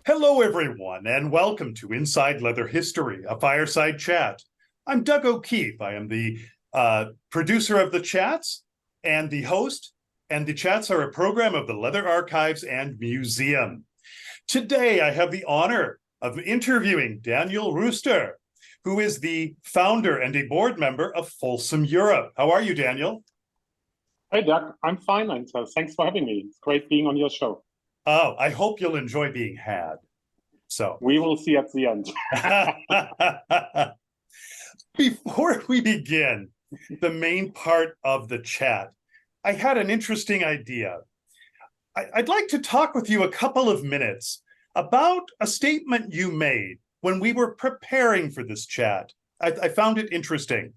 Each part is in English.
Hello, everyone, and welcome to Inside Leather History, a fireside chat. I'm Doug O'Keefe. I am the producer of the chats and the host, and the chats are a program of the Leather Archives and Museum. Today, I have the honor of interviewing Daniel Rooster, who is the founder and a board member of Folsom Europe. How are you, Daniel? Hey, Doug, I'm fine, and thanks for having me. It's great being on your show. Oh, I hope you'll enjoy being had. So, We will see at the end. before we begin the main part of the chat, I had an interesting idea. I'd like to talk with you a couple of minutes about a statement you made when we were preparing for this chat. I found it interesting.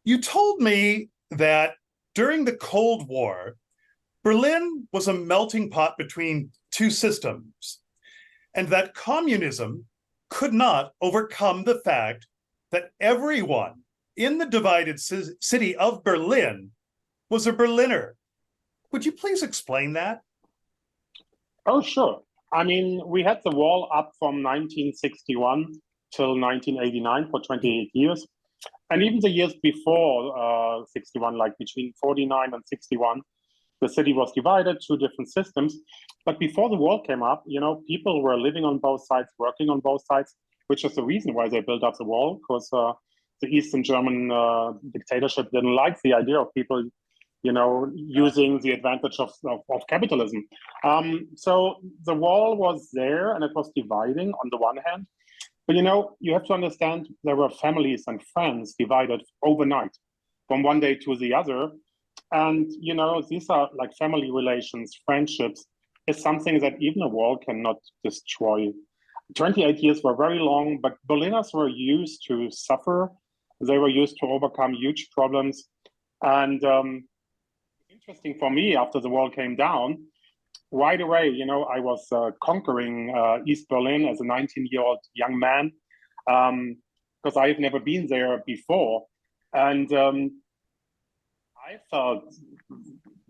You told me that during the Cold War, Berlin was a melting pot between two systems, and that communism could not overcome the fact that everyone in the divided city of Berlin was a Berliner. Would you please explain that? Oh, sure. I mean, we had the wall up from 1961 till 1989 for 28 years. And even the years before 61, like between 49 and 61, the city was divided, two different systems. But before the wall came up, people were living on both sides, working on both sides, which is the reason why they built up the wall, because the Eastern German dictatorship didn't like the idea of people, using the advantage of capitalism. So the wall was there and it was dividing on the one hand. But, you have to understand there were families and friends divided overnight from one day to the other. And, these are like family relations, friendships, is something that even a wall cannot destroy. 28 years were very long, but Berliners were used to suffer. They were used to overcome huge problems. And interesting for me, after the wall came down, right away, I was conquering East Berlin as a 19-year-old young man, because I've never been there before. And I felt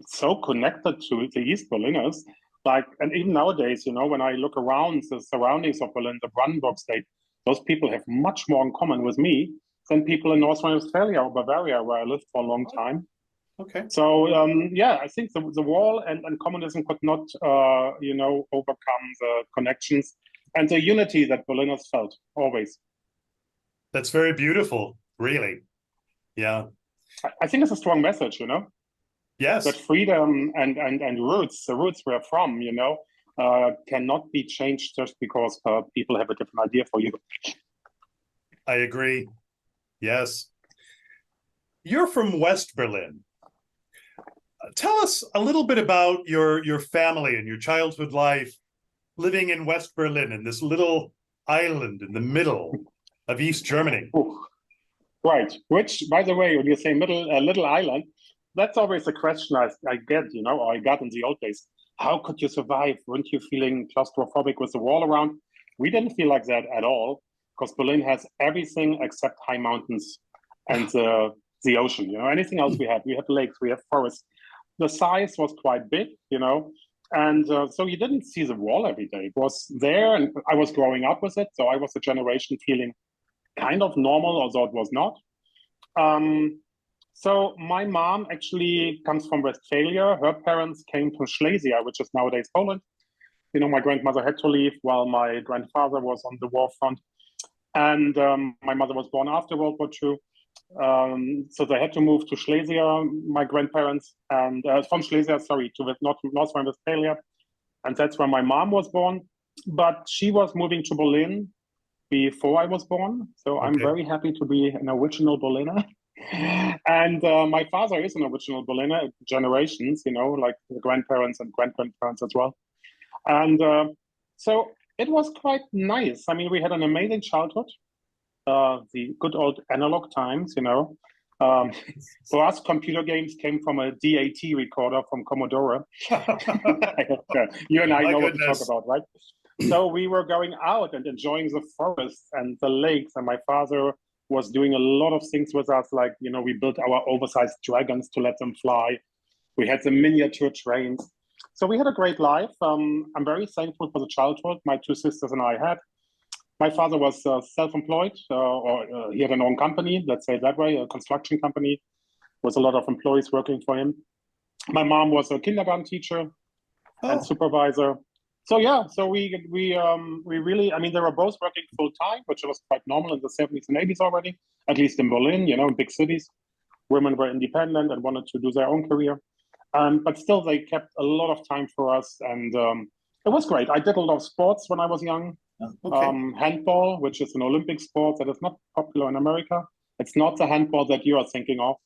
so connected to the East Berliners. And even nowadays, when I look around the surroundings of Berlin, the Brandenburg state, those people have much more in common with me than people in North Rhine-Westphalia or Bavaria, where I lived for a long time. Okay. So, I think the wall and communism could not, overcome the connections and the unity that Berliners felt always. That's very beautiful, really. Yeah. I think it's a strong message, Yes. that freedom and roots, the roots we're from, cannot be changed just because people have a different idea for you. I agree. Yes. You're from West Berlin. Tell us a little bit about your family and your childhood life living in West Berlin, in this little island in the middle of East Germany. Ooh. Right. Which, by the way, when you say little island, that's always a question I get, or I got in the old days. How could you survive? Weren't you feeling claustrophobic with the wall around? We didn't feel like that at all, because Berlin has everything except high mountains and the ocean. Anything else we have lakes, we have forests. The size was quite big, and so you didn't see the wall every day. It was there, and I was growing up with it, so I was a generation feeling kind of normal, although it was not. So my mom actually comes from Westphalia. Her parents came from Silesia, which is nowadays Poland. My grandmother had to leave while my grandfather was on the war front. And my mother was born after World War II. So they had to move to Silesia, my grandparents, and from Silesia, to North Rhine-Westphalia. And that's where my mom was born. But she was moving to Berlin before I was born. So I'm very happy to be an original Berliner. And my father is an original Berliner, generations, like the grandparents and great-grandparents as well. And so it was quite nice. I mean, we had an amazing childhood, the good old analog times, For us, computer games came from a DAT recorder from Commodore. You and I know what to talk about, right? So we were going out and enjoying the forest and the lakes, and my father was doing a lot of things with us, like, we built our oversized dragons to let them fly. We had the miniature trains. So we had a great life. I'm very thankful for the childhood my two sisters and I had. My father was self-employed, or he had an own company, let's say it that way, a construction company, with a lot of employees working for him. My mom was a kindergarten teacher and supervisor. So yeah, so we really, I mean, they were both working full time, which was quite normal in the 70s and 80s already, at least in Berlin, in big cities. Women were independent and wanted to do their own career. But still, they kept a lot of time for us, and it was great. I did a lot of sports when I was young. Handball, which is an Olympic sport that is not popular in America. It's not the handball that you are thinking of,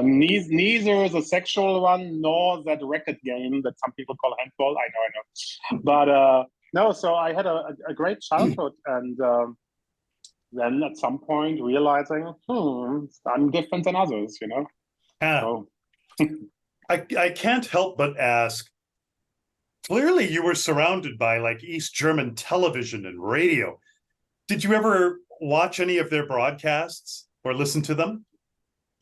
neither the sexual one nor that racket game that some people call handball. I know. But no, so I had a great childhood, and then at some point realizing, I'm different than others, So. I can't help but ask, clearly you were surrounded by like East German television and radio. Did you ever watch any of their broadcasts or listen to them?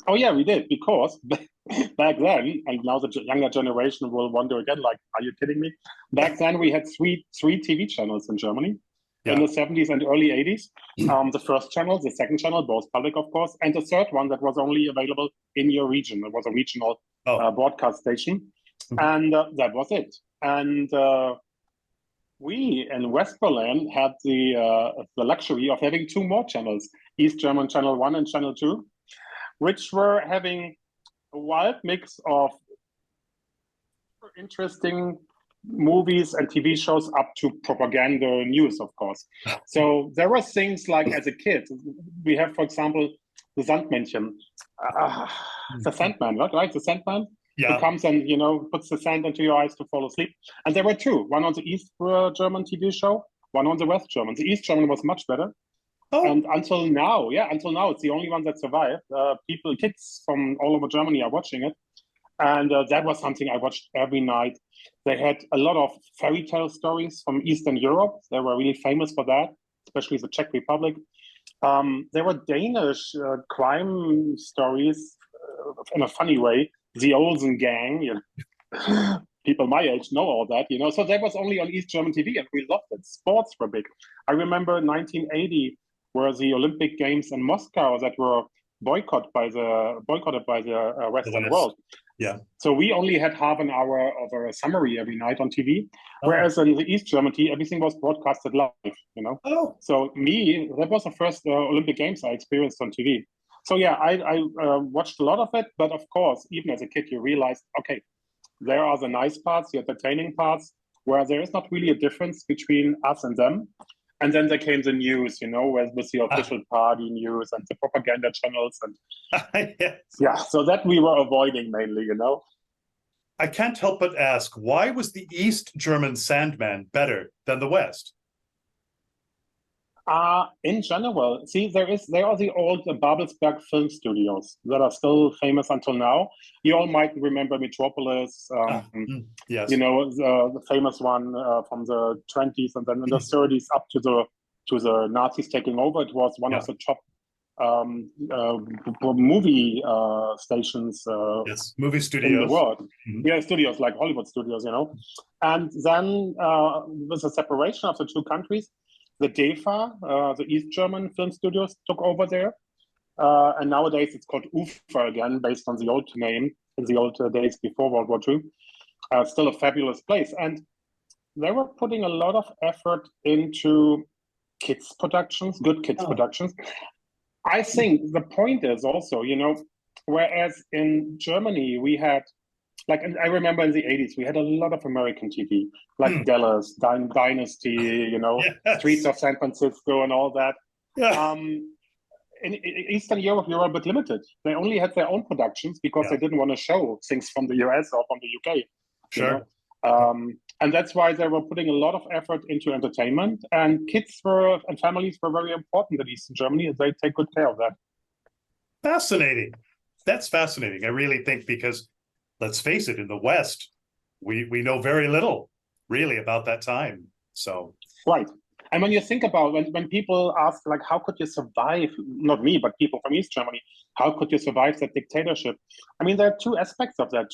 Oh yeah, we did, because back then, and now the younger generation will wonder again, like, are you kidding me? Back then we had three TV channels in Germany. In the 70s and early 80s. The first channel, the second channel, both public, of course, and the third one that was only available in your region. It was a regional broadcast station, and that was it. And we in West Berlin had the luxury of having two more channels, East German Channel 1 and Channel 2, which were having a wild mix of interesting movies and TV shows up to propaganda news, of course. So there were things like, as a kid, we have, for example, the Sandmännchen, the Sandman, right? The Sandman who comes and, puts the sand into your eyes to fall asleep. And there were two, one on the East German TV show, one on the West German. The East German was much better. And until now, it's the only one that survived. Kids from all over Germany are watching it. And that was something I watched every night. They had a lot of fairy tale stories from Eastern Europe. They were really famous for that, especially the Czech Republic. There were Danish crime stories in a funny way. The Olsen Gang, people my age know all that, So that was only on East German TV, and we loved it. Sports were big. I remember 1980 were the Olympic Games in Moscow that were boycotted by the Western world. Yeah. So we only had half an hour of a summary every night on TV, whereas in the East German TV, everything was broadcasted live, So that was the first Olympic Games I experienced on TV. So yeah, I watched a lot of it, but of course, even as a kid, you realize, okay, there are the nice parts, the entertaining parts, where there is not really a difference between us and them. And then there came the news, with the official party news and the propaganda channels. And yeah, so that we were avoiding mainly, I can't help but ask, why was the East German Sandman better than the West? In general, see, there are the old Babelsberg film studios that are still famous until now. You all might remember Metropolis, yes. The famous one from the 20s, and then in the 30s up to the Nazis taking over. It was one of the top movie stations movie studios in the world. Yeah, studios like Hollywood studios, And then with the separation of the two countries, the DEFA, the East German film studios, took over there. And nowadays it's called UFA again, based on the old name in the old days before World War II. Still a fabulous place. And they were putting a lot of effort into kids productions, good kids productions. I think the point is also, whereas in Germany we had, and I remember in the 80s, we had a lot of American TV, like Dallas, Dynasty, Streets of San Francisco and all that. Yeah. In Eastern Europe, you were a bit limited. They only had their own productions because they didn't want to show things from the US or from the UK. Sure. And that's why they were putting a lot of effort into entertainment, and kids and families were very important in Eastern Germany, and they take good care of that. Fascinating. That's fascinating. I really think, because let's face it, in the West, we know very little really about that time. So right. And when you think about when people ask, like, how could you survive, not me, but people from East Germany, how could you survive that dictatorship? I mean, there are two aspects of that,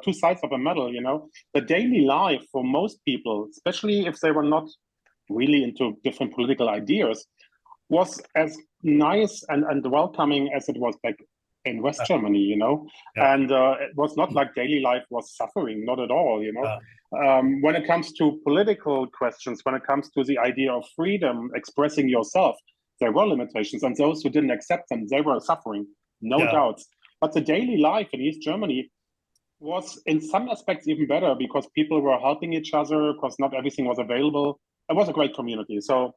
two sides of a medal, you know. The daily life for most people, especially if they were not really into different political ideas, was as nice and welcoming as it was back in West Germany, you know. Yeah. And it was not like daily life was suffering, not at all, you know. When it comes to political questions, when it comes to the idea of freedom, expressing yourself, there were limitations, and those who didn't accept them, they were suffering, no doubts. But the daily life in East Germany was in some aspects even better because people were helping each other, because not everything was available. It was a great community. So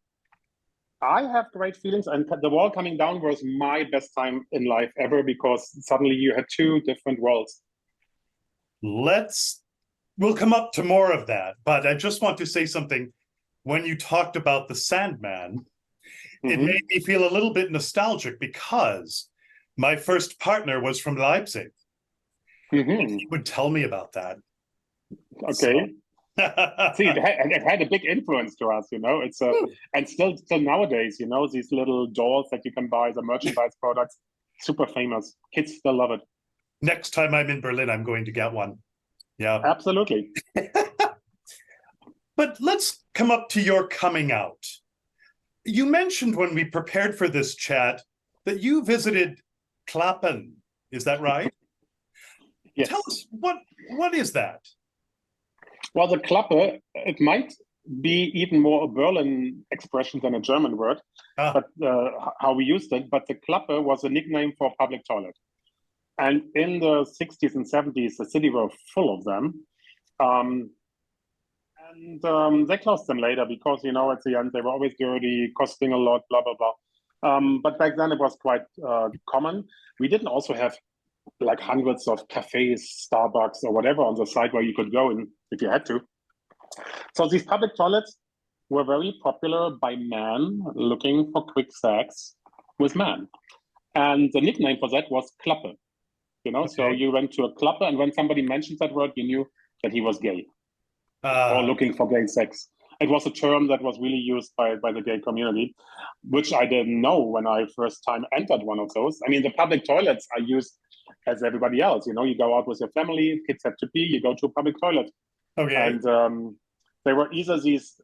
I have great feelings, and the wall coming down was my best time in life ever because suddenly you had two different worlds. We'll come up to more of that, but I just want to say something. When you talked about the Sandman, it made me feel a little bit nostalgic because my first partner was from Leipzig. And he would tell me about that. Okay. So. See, it had a big influence to us, you know. It's and still nowadays, you know, these little dolls that you can buy, the merchandise products, super famous. Kids still love it. Next time I'm in Berlin, I'm going to get one. Yeah, absolutely. But let's come up to your coming out. You mentioned when we prepared for this chat that you visited Klappen. Is that right? Yes. Tell us, what is that? Well, the Klappe, it might be even more a Berlin expression than a German word, but how we used it. But the Klappe was a nickname for a public toilet. And in the 60s and 70s, the city were full of them. They closed them later because, you know, at the end, they were always dirty, costing a lot, blah, blah, blah. But back then, it was quite common. We didn't also have like hundreds of cafes, Starbucks, or whatever on the side where you could go in if you had to. So these public toilets were very popular by men looking for quick sex with men. And the nickname for that was Klappe. You know, so you went to a Klappe, and when somebody mentioned that word, you knew that he was gay or looking for gay sex. It was a term that was really used by the gay community, which I didn't know when I first time entered one of those. I mean, the public toilets are used as everybody else. You know, you go out with your family, kids have to pee, you go to a public toilet. Okay. And there were either these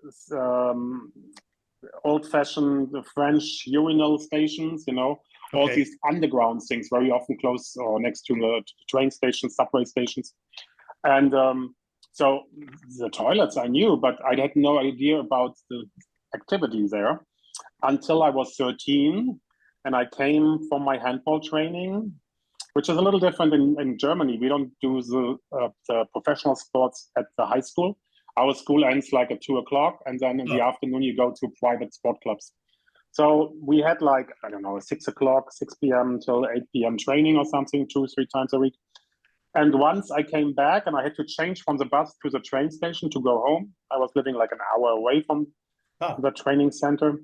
old-fashioned French urinal stations, you know, all these underground things very often close or next to the train stations, subway stations. And so the toilets I knew, but I had no idea about the activity there until I was 13 and I came from my handball training, which is a little different in Germany. We don't do the professional sports at the high school. Our school ends like at 2 o'clock, and then in the afternoon you go to private sport clubs. So we had like, I don't know, 6 o'clock, 6 p.m. till 8 p.m. training or something, 2-3 times a week. And once I came back and I had to change from the bus to the train station to go home. I was living like an hour away from the training center.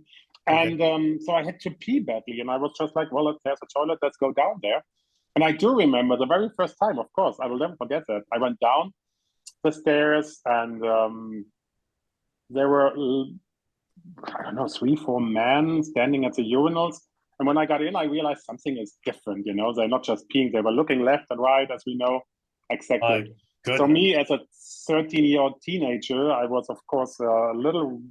And so I had to pee badly. And I was just like, well, there's a toilet, let's go down there. And I do remember the very first time, of course, I will never forget that. I went down the stairs and there were, I don't know, 3-4 men standing at the urinals. And when I got in, I realized something is different, you know. They're not just peeing, they were looking left and right, as we know. Exactly. So me, as a 13-year-old teenager, I was, of course, a little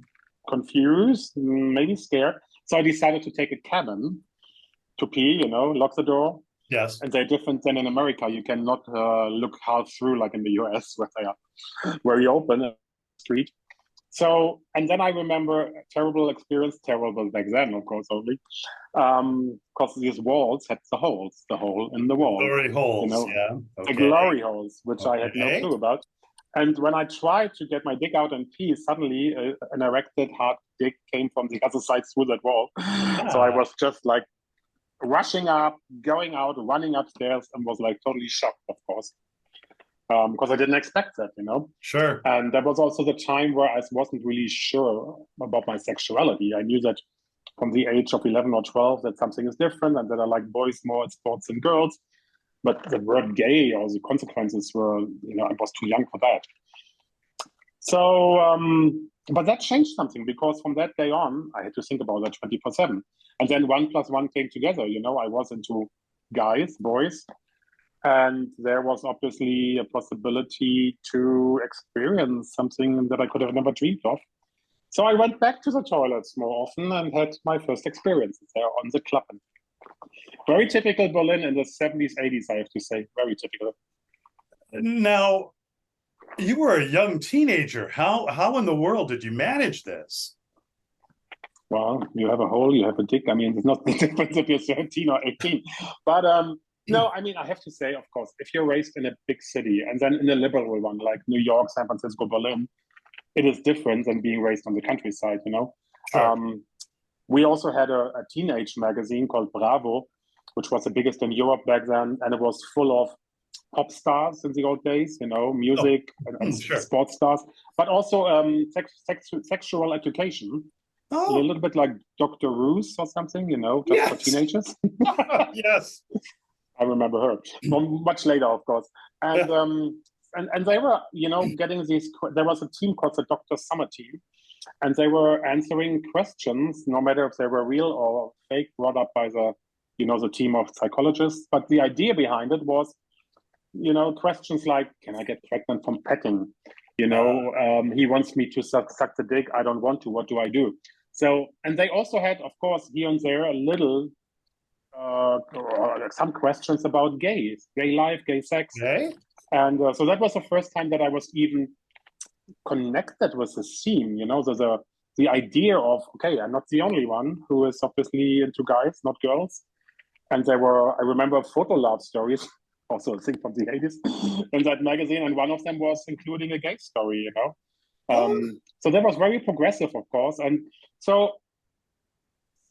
confused, maybe scared. So I decided to take a cabin to pee, you know, lock the door. Yes. And they're different than in America. You cannot look half through like in the US, where they are very open on the street. So, and then I remember a terrible experience, terrible back then, of course, only, because these walls had the hole in the wall. Glory holes, you know, yeah. The glory holes, which I had no clue about. And when I tried to get my dick out and pee, suddenly an erected hard dick came from the other side through that wall. So I was just like rushing up, going out, running upstairs, and was like totally shocked, of course. Because I didn't expect that, you know? Sure. And that was also the time where I wasn't really sure about my sexuality. I knew that from the age of 11 or 12 that something is different and that I like boys more at sports than girls. But the word gay or the consequences were, you know, I was too young for that. So, But that changed something, because from that day on, I had to think about that 24/7. And then 1+1 came together. I was into guys, boys, and there was obviously a possibility to experience something that I could have never dreamed of. So I went back to the toilets more often and had my first experiences there on the club. Very typical Berlin in the 70s, 80s, I have to say. Very typical. Now, you were a young teenager. How in the world did you manage this? Well, you have a hole, you have a dick. I mean, it's not the difference if you're 17 or 18. But no, I mean, I have to say, of course, if you're raised in a big city and then in a liberal one like New York, San Francisco, Berlin, it is different than being raised on the countryside. Sure. We also had a teenage magazine called Bravo, which was the biggest in Europe back then, and it was full of pop stars in the old days, music and Sure. sports stars, but also sexual education. A little bit like Dr. Ruth or something, just for teenagers. Yes. I remember her. Much later, of course. And they were, getting these. There was a team called the Dr. Summer Team, and they were answering questions, no matter if they were real or fake, brought up by the team of psychologists. But the idea behind it was, questions like, can I get pregnant from petting? He wants me to suck the dick. I don't want to. What do I do? So, and they also had, of course, here and there a little, some questions about gay life, gay sex. Okay. And so that was the first time that I was even connected with the scene, the idea of, okay, I'm not the only one who is obviously into guys, not girls. And I remember photo love stories, also a thing from the 80s, in that magazine. And one of them was including a gay story, So that was very progressive, of course. And so,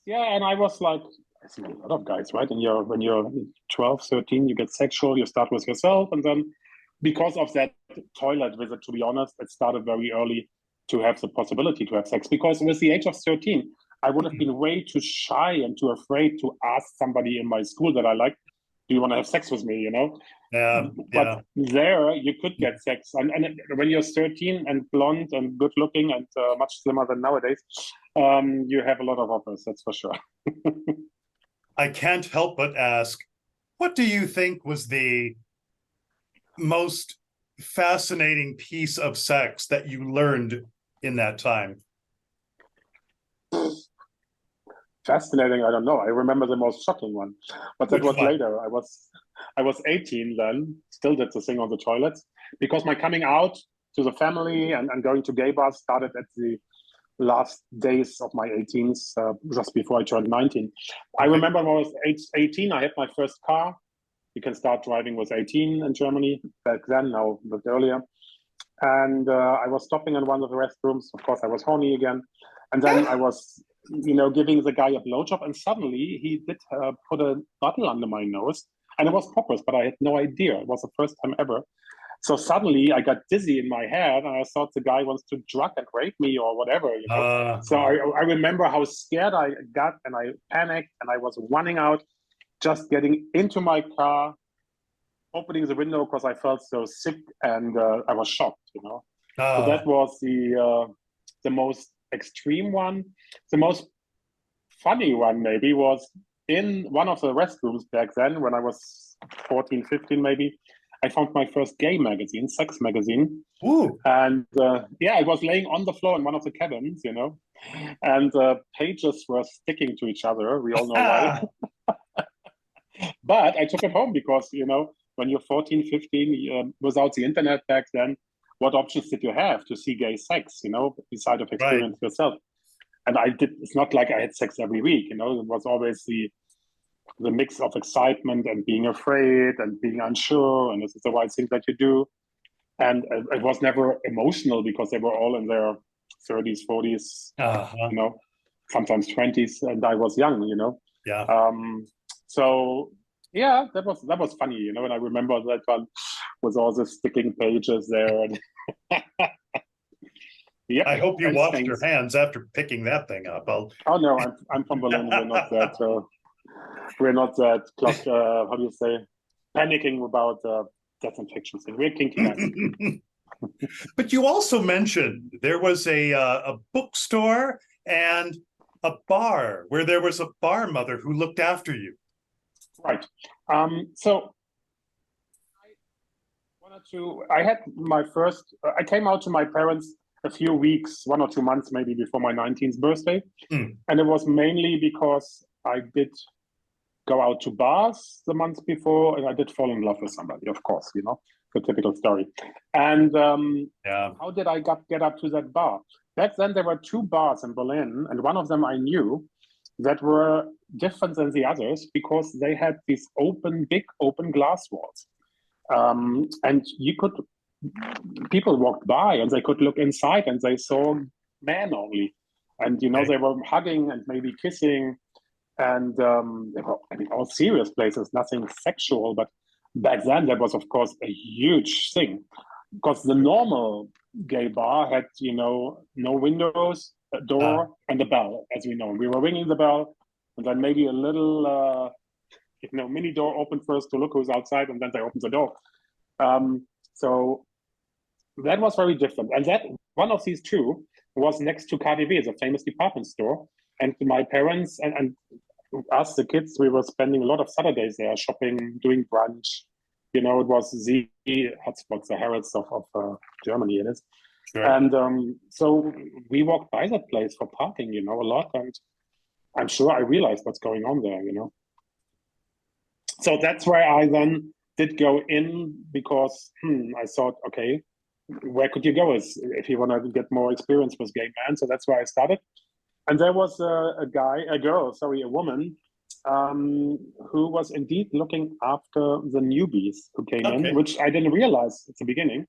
yeah, and I was like, I see a lot of guys, right? And when you're 12, 13, you get sexual, you start with yourself. And then because of that toilet visit, to be honest, it started very early to have the possibility to have sex. Because with the age of 13, I would have been way too shy and too afraid to ask somebody in my school that I liked, do you want to have sex with me, But there you could get sex. And when you're 13 and blonde and good looking and much slimmer than nowadays, you have a lot of offers, that's for sure. I can't help but ask, what do you think was the most fascinating piece of sex that you learned in that time? Fascinating, I don't know. I remember the most shocking one, but that was later. I was 18 then, still did the thing on the toilets, because my coming out to the family and going to gay bars started at the last days of my 18s, just before I turned 19. I remember when I was 18, I had my first car. You can start driving with 18 in Germany back then, now a bit earlier. And I was stopping in one of the restrooms. Of course, I was horny again. And then I was, giving the guy a blowjob. And suddenly he did put a bottle under my nose. And it was poppers, but I had no idea. It was the first time ever. So suddenly I got dizzy in my head, and I thought the guy wants to drug and rape me or whatever. So I remember how scared I got, and I panicked, and I was running out, just getting into my car, opening the window because I felt so sick, and I was shocked. So that was the most extreme one. The most funny one maybe was in one of the restrooms back then when I was 14, 15 maybe. I found my first gay magazine, sex magazine. Ooh. And it was laying on the floor in one of the cabins, and pages were sticking to each other. We all know why. But I took it home because, when you're 14, 15, without the internet back then, what options did you have to see gay sex, beside of experience yourself? And it's not like I had sex every week, it was always the mix of excitement and being afraid and being unsure, and this is the right thing that you do. And it was never emotional because they were all in their 30s, 40s, sometimes 20s, and I was young, Yeah. So yeah, that was funny, and I remember that one with all the sticking pages there. And yeah, I hope you washed your hands after picking that thing up. Oh no, I'm from Berlin. We're not that how do you say, panicking about disinfection thing. We're kinky guys. But you also mentioned there was a bookstore and a bar where there was a bar mother who looked after you. Right. So I had my first, I came out to my parents a few weeks, 1 or 2 months maybe before my 19th birthday. Mm. And it was mainly because I did go out to bars the month before and I did fall in love with somebody, of course, the typical story. And how did I get up to that bar? Back then, there were 2 bars in Berlin, and one of them I knew that were different than the others because they had these big open glass walls. And people walked by and they could look inside and they saw men only. And, they were hugging and maybe kissing. And they were, all serious places, nothing sexual. But back then, that was, of course, a huge thing. Because the normal gay bar had, no windows, a door, and a bell, as we know. We were ringing the bell, and then maybe a little, mini door open first to look who's outside, and then they opened the door. So that was very different. And that one of these 2 was next to KaDeWe, the famous department store. And my parents and us, the kids, we were spending a lot of Saturdays there, shopping, doing brunch. It was the hotspots, the Harrods of Germany, it is. Sure. And so we walked by that place for parking, a lot. And I'm sure I realized what's going on there, So that's where I then did go in because I thought, okay, where could you go if you want to get more experience with gay men? So that's where I started. And there was a woman who was indeed looking after the newbies who came in, which I didn't realize at the beginning.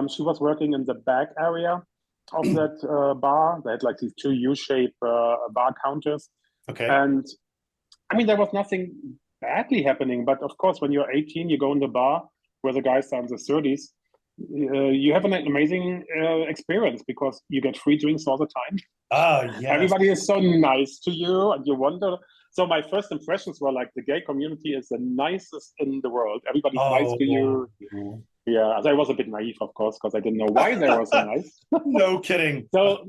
She was working in the back area of that bar. They had like these 2 U-shaped bar counters. Okay. And there was nothing badly happening. But of course, when you're 18, you go in the bar where the guys are in the 30s. You have an amazing experience because you get free drinks all the time. Yes. Everybody is so nice to you, and you wonder. So my first impressions were like the gay community is the nicest in the world. Everybody's nice to you. Yeah, I was a bit naive, of course, because I didn't know why they were so nice. No kidding. So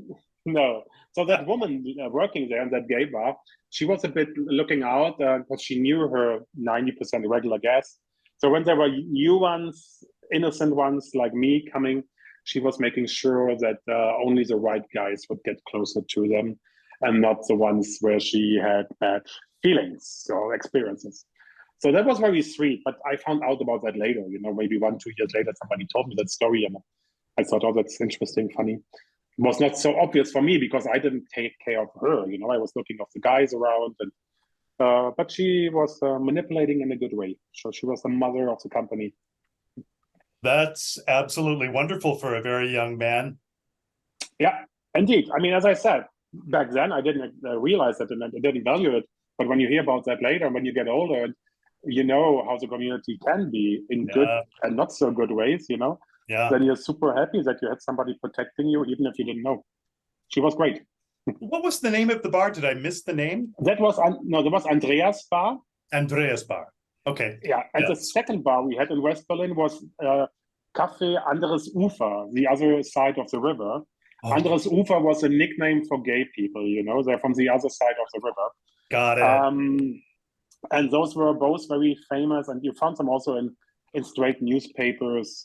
that woman working there in that gay bar, she was a bit looking out because she knew her 90% regular guests. So when there were new ones, innocent ones like me coming, she was making sure that only the right guys would get closer to them and not the ones where she had bad feelings or experiences. So that was very sweet, but I found out about that later, maybe 1-2 years later, somebody told me that story and I thought, oh, that's interesting, funny. It was not so obvious for me because I didn't take care of her, I was looking at the guys around, and but she was manipulating in a good way. So she was the mother of the company. That's absolutely wonderful for a very young man. Yeah, indeed. As I said, back then I didn't realize that and I didn't value it. But when you hear about that later, when you get older, you know how the community can be in good and not so good ways, then you're super happy that you had somebody protecting you, even if you didn't know. She was great. What was the name of the bar? Did I miss the name? That was Andreas Bar. Andreas Bar. Okay. Yeah, and the second bar we had in West Berlin was Café Anderes Ufer, the other side of the river. Oh. Anderes Ufer was a nickname for gay people, they're from the other side of the river. Got it. And those were both very famous, and you found them also in straight newspapers,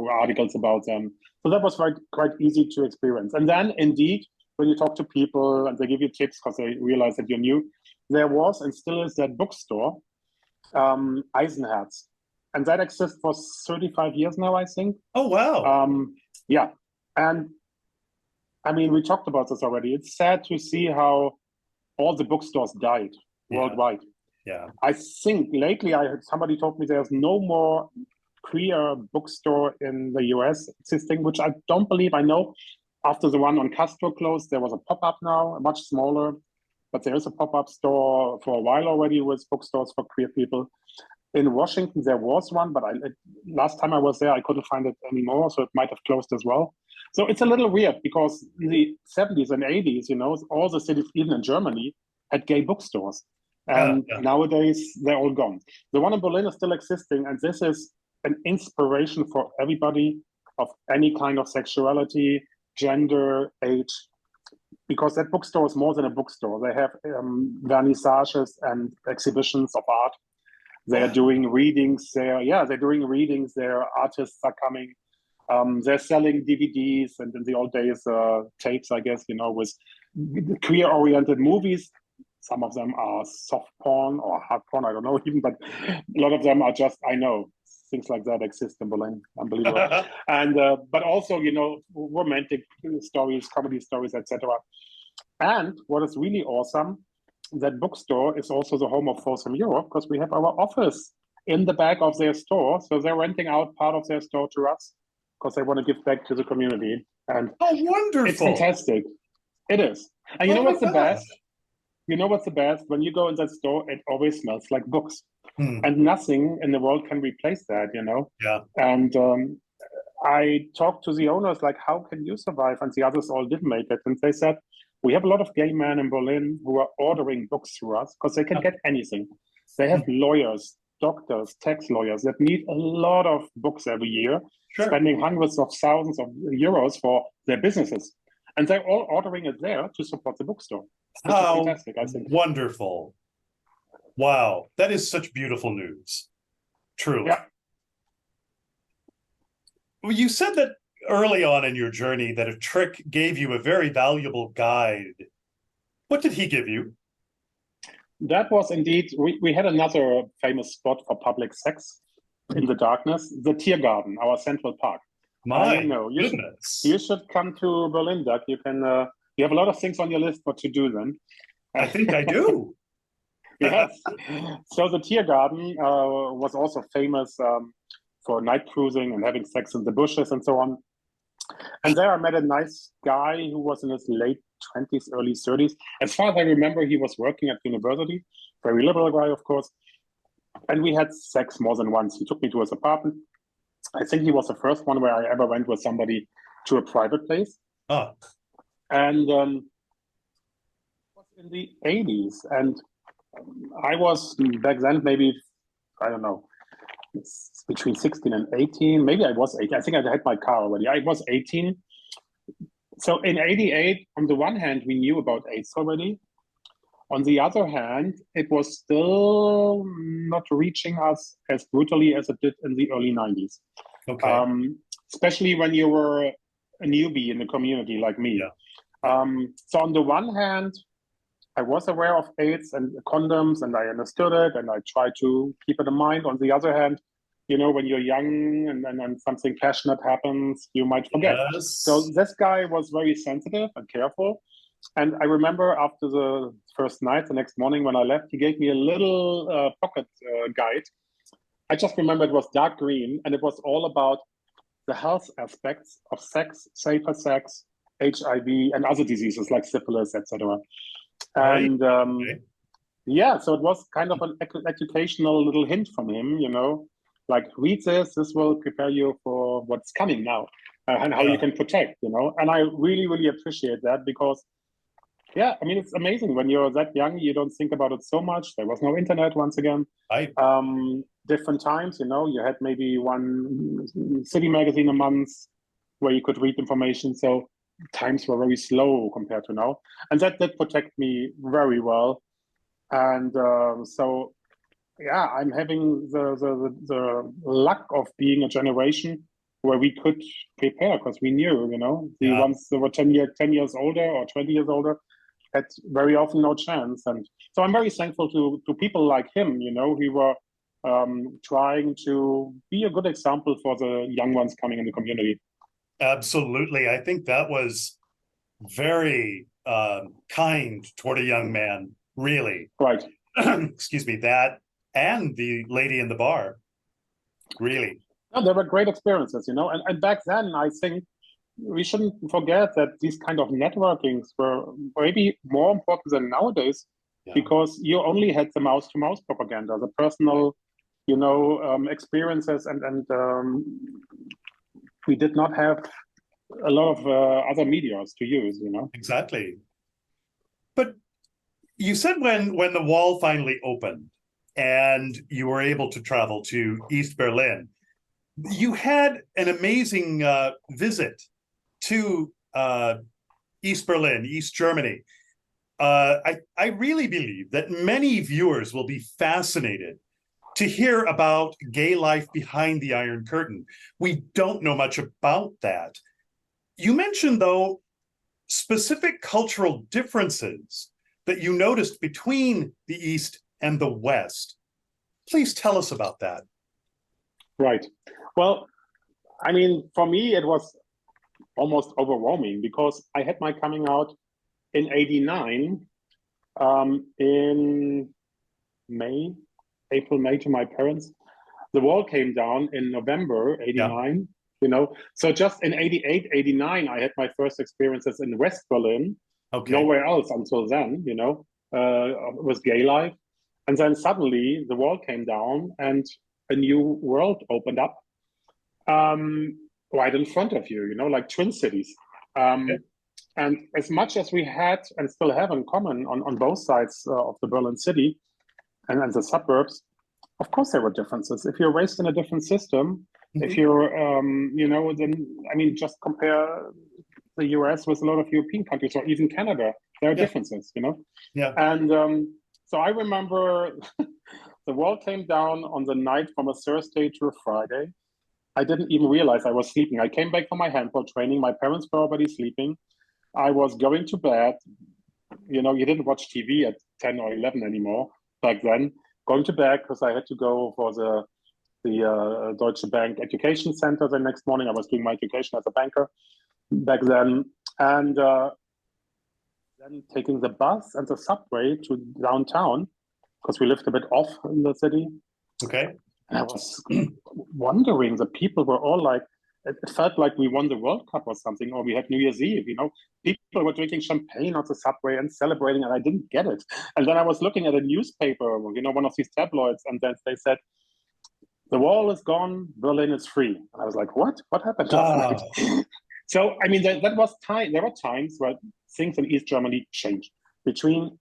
articles about them. So that was quite easy to experience. And then, indeed, when you talk to people and they give you tips because they realize that you're new, there was and still is that bookstore, Eisenherz. And that exists for 35 years now, I think. Oh, wow. Yeah. And we talked about this already. It's sad to see how all the bookstores died worldwide. Yeah. I think lately I heard somebody told me there's no more queer bookstore in the US existing, which I don't believe. I know after the one on Castro closed, there was a pop-up now, much smaller, but there is a pop-up store for a while already with bookstores for queer people. In Washington, there was one, but last time I was there, I couldn't find it anymore, so it might have closed as well. So it's a little weird because in the 70s and 80s, all the cities, even in Germany, had gay bookstores. And nowadays, they're all gone. The one in Berlin is still existing, and this is an inspiration for everybody of any kind of sexuality, gender, age, because that bookstore is more than a bookstore. They have vernissages and exhibitions of art. They are doing readings there. Yeah, they're doing readings there. Artists are coming. They're selling DVDs and in the old days, tapes, I guess, with queer-oriented movies. Some of them are soft porn or hard porn, I don't know even, but a lot of them are just, I know, things like that exist in Berlin. Unbelievable. And but also, romantic stories, comedy stories, etc. And what is really awesome, that bookstore is also the home of Folsom Europe, because we have our office in the back of their store. So they're renting out part of their store to us because they want to give back to the community. And wonderful. It's fantastic. It is. And you know what's the best? You know what's the best? When you go in that store, it always smells like books. And nothing in the world can replace that, Yeah. And I talked to the owners, like, how can you survive? And the others all didn't make it. And they said, we have a lot of gay men in Berlin who are ordering books through us because they can get anything. They have lawyers, doctors, tax lawyers that need a lot of books every year, spending hundreds of thousands of euros for their businesses. And they're all ordering it there to support the bookstore. Which is fantastic, I think. Wonderful. Wow. That is such beautiful news. Truly. Yeah. Well, you said that early on in your journey that a trick gave you a very valuable guide. What did he give you? That was indeed, we had another famous spot for public sex in the darkness, the Tiergarten, our central park. My goodness. You should come to Berlin, Doug. You can, you have a lot of things on your list what to do then. I think I do. Yes. So the Tiergarten was also famous for night cruising and having sex in the bushes and so on. And there I met a nice guy who was in his late 20s, early 30s. As far as I remember, he was working at university, very liberal guy, of course. And we had sex more than once. He took me to his apartment. I think he was the first one where I ever went with somebody to a private place. Oh. And it was in the 80s. And I was back then maybe, I don't know, between 16 and 18. Maybe I was 18. I think I had my car already. I was 18. So in 88, on the one hand, we knew about AIDS already. On the other hand, it was still not reaching us as brutally as it did in the early 90s. Okay. Especially when you were a newbie in the community like me. Yeah. So on the one hand, I was aware of AIDS and condoms, and I understood it, and I tried to keep it in mind. On the other hand, when you're young and something passionate happens, you might forget. Yes. So this guy was very sensitive and careful. And I remember after the first night, the next morning when I left, he gave me a little pocket guide. I just remember it was dark green, and it was all about the health aspects of sex, safer sex, HIV, and other diseases like syphilis, etc. And yeah, so it was kind of an educational little hint from him, like, read this will prepare you for what's coming now and how you can protect, And I really, really appreciate that because, yeah, I mean, it's amazing when you're that young, you don't think about it so much. There was no internet once again. Different times, you had maybe one city magazine a month where you could read information. So times were very slow compared to now. And that did protect me very well. And so, yeah, I'm having the luck of being a generation where we could prepare because we knew, the ones that were 10 years older or 20 years older had very often no chance. And so I'm very thankful to people like him, who were trying to be a good example for the young ones coming in the community. Absolutely. I think that was very kind toward a young man, really. Right. Excuse me, that and the lady in the bar, really. No, they were great experiences, and back then, I think we shouldn't forget that these kind of networkings were maybe more important than nowadays because you only had the mouth-to-mouth propaganda, the personal, experiences, and we did not have a lot of other medias to use, Exactly. But you said when the wall finally opened and you were able to travel to East Berlin, You had an amazing visit to East Berlin, East Germany. I really believe that many viewers will be fascinated to hear about gay life behind the Iron Curtain. We don't know much about that. You mentioned, though, specific cultural differences that you noticed between the East and the West. Please tell us about that. Right. Well, I mean, for me, it was almost overwhelming because I had my coming out in '89, in May, April, May, to my parents. The wall came down in November Yeah. '89, you know. So just in '88, '89, I had my first experiences in West Berlin, Okay. nowhere else until then, with gay life. And then suddenly the wall came down and a new world opened up, right in front of you, like Twin Cities. Okay. And as much as we had and still have in common on both sides of the Berlin city and the suburbs, of course there were differences. If you're raised in a different system, if you're, then, I mean, just compare the US with a lot of European countries or even Canada, there are Yeah. differences, Yeah. And so I remember the wall came down on the night from a Thursday to a Friday. I didn't even realize I was sleeping. I came back from my handball training. My parents were already sleeping. I was going to bed. You didn't watch TV at 10 or 11 anymore back then. Going to bed because I had to go for the Deutsche Bank Education Center the next morning. I was doing my education as a banker back then. And then taking the bus and the subway to downtown because we lived a bit off in the city. Okay. And I was wondering, the people were all like, it felt like we won the World Cup or something, or we had New Year's Eve, People were drinking champagne on the subway and celebrating, and I didn't get it. And then I was looking at a newspaper, one of these tabloids, and then they said, the wall is gone, Berlin is free. And I was like, what? What happened last night? So, I mean, that was time. There were times where things in East Germany changed. Between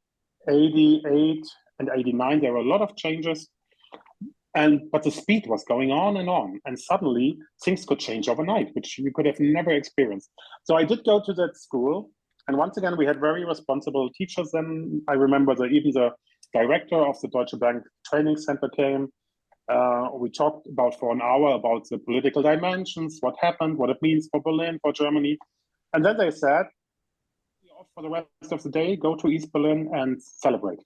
88 and 89, there were a lot of changes. But the speed was going on, and suddenly things could change overnight, which you could have never experienced. So I did go to that school, and once again we had very responsible teachers. Then I remember even the director of the Deutsche Bank training center came. We talked for an hour about the political dimensions, what happened, what it means for Berlin, for Germany, and then they said, "You're off for the rest of the day. Go to East Berlin and celebrate."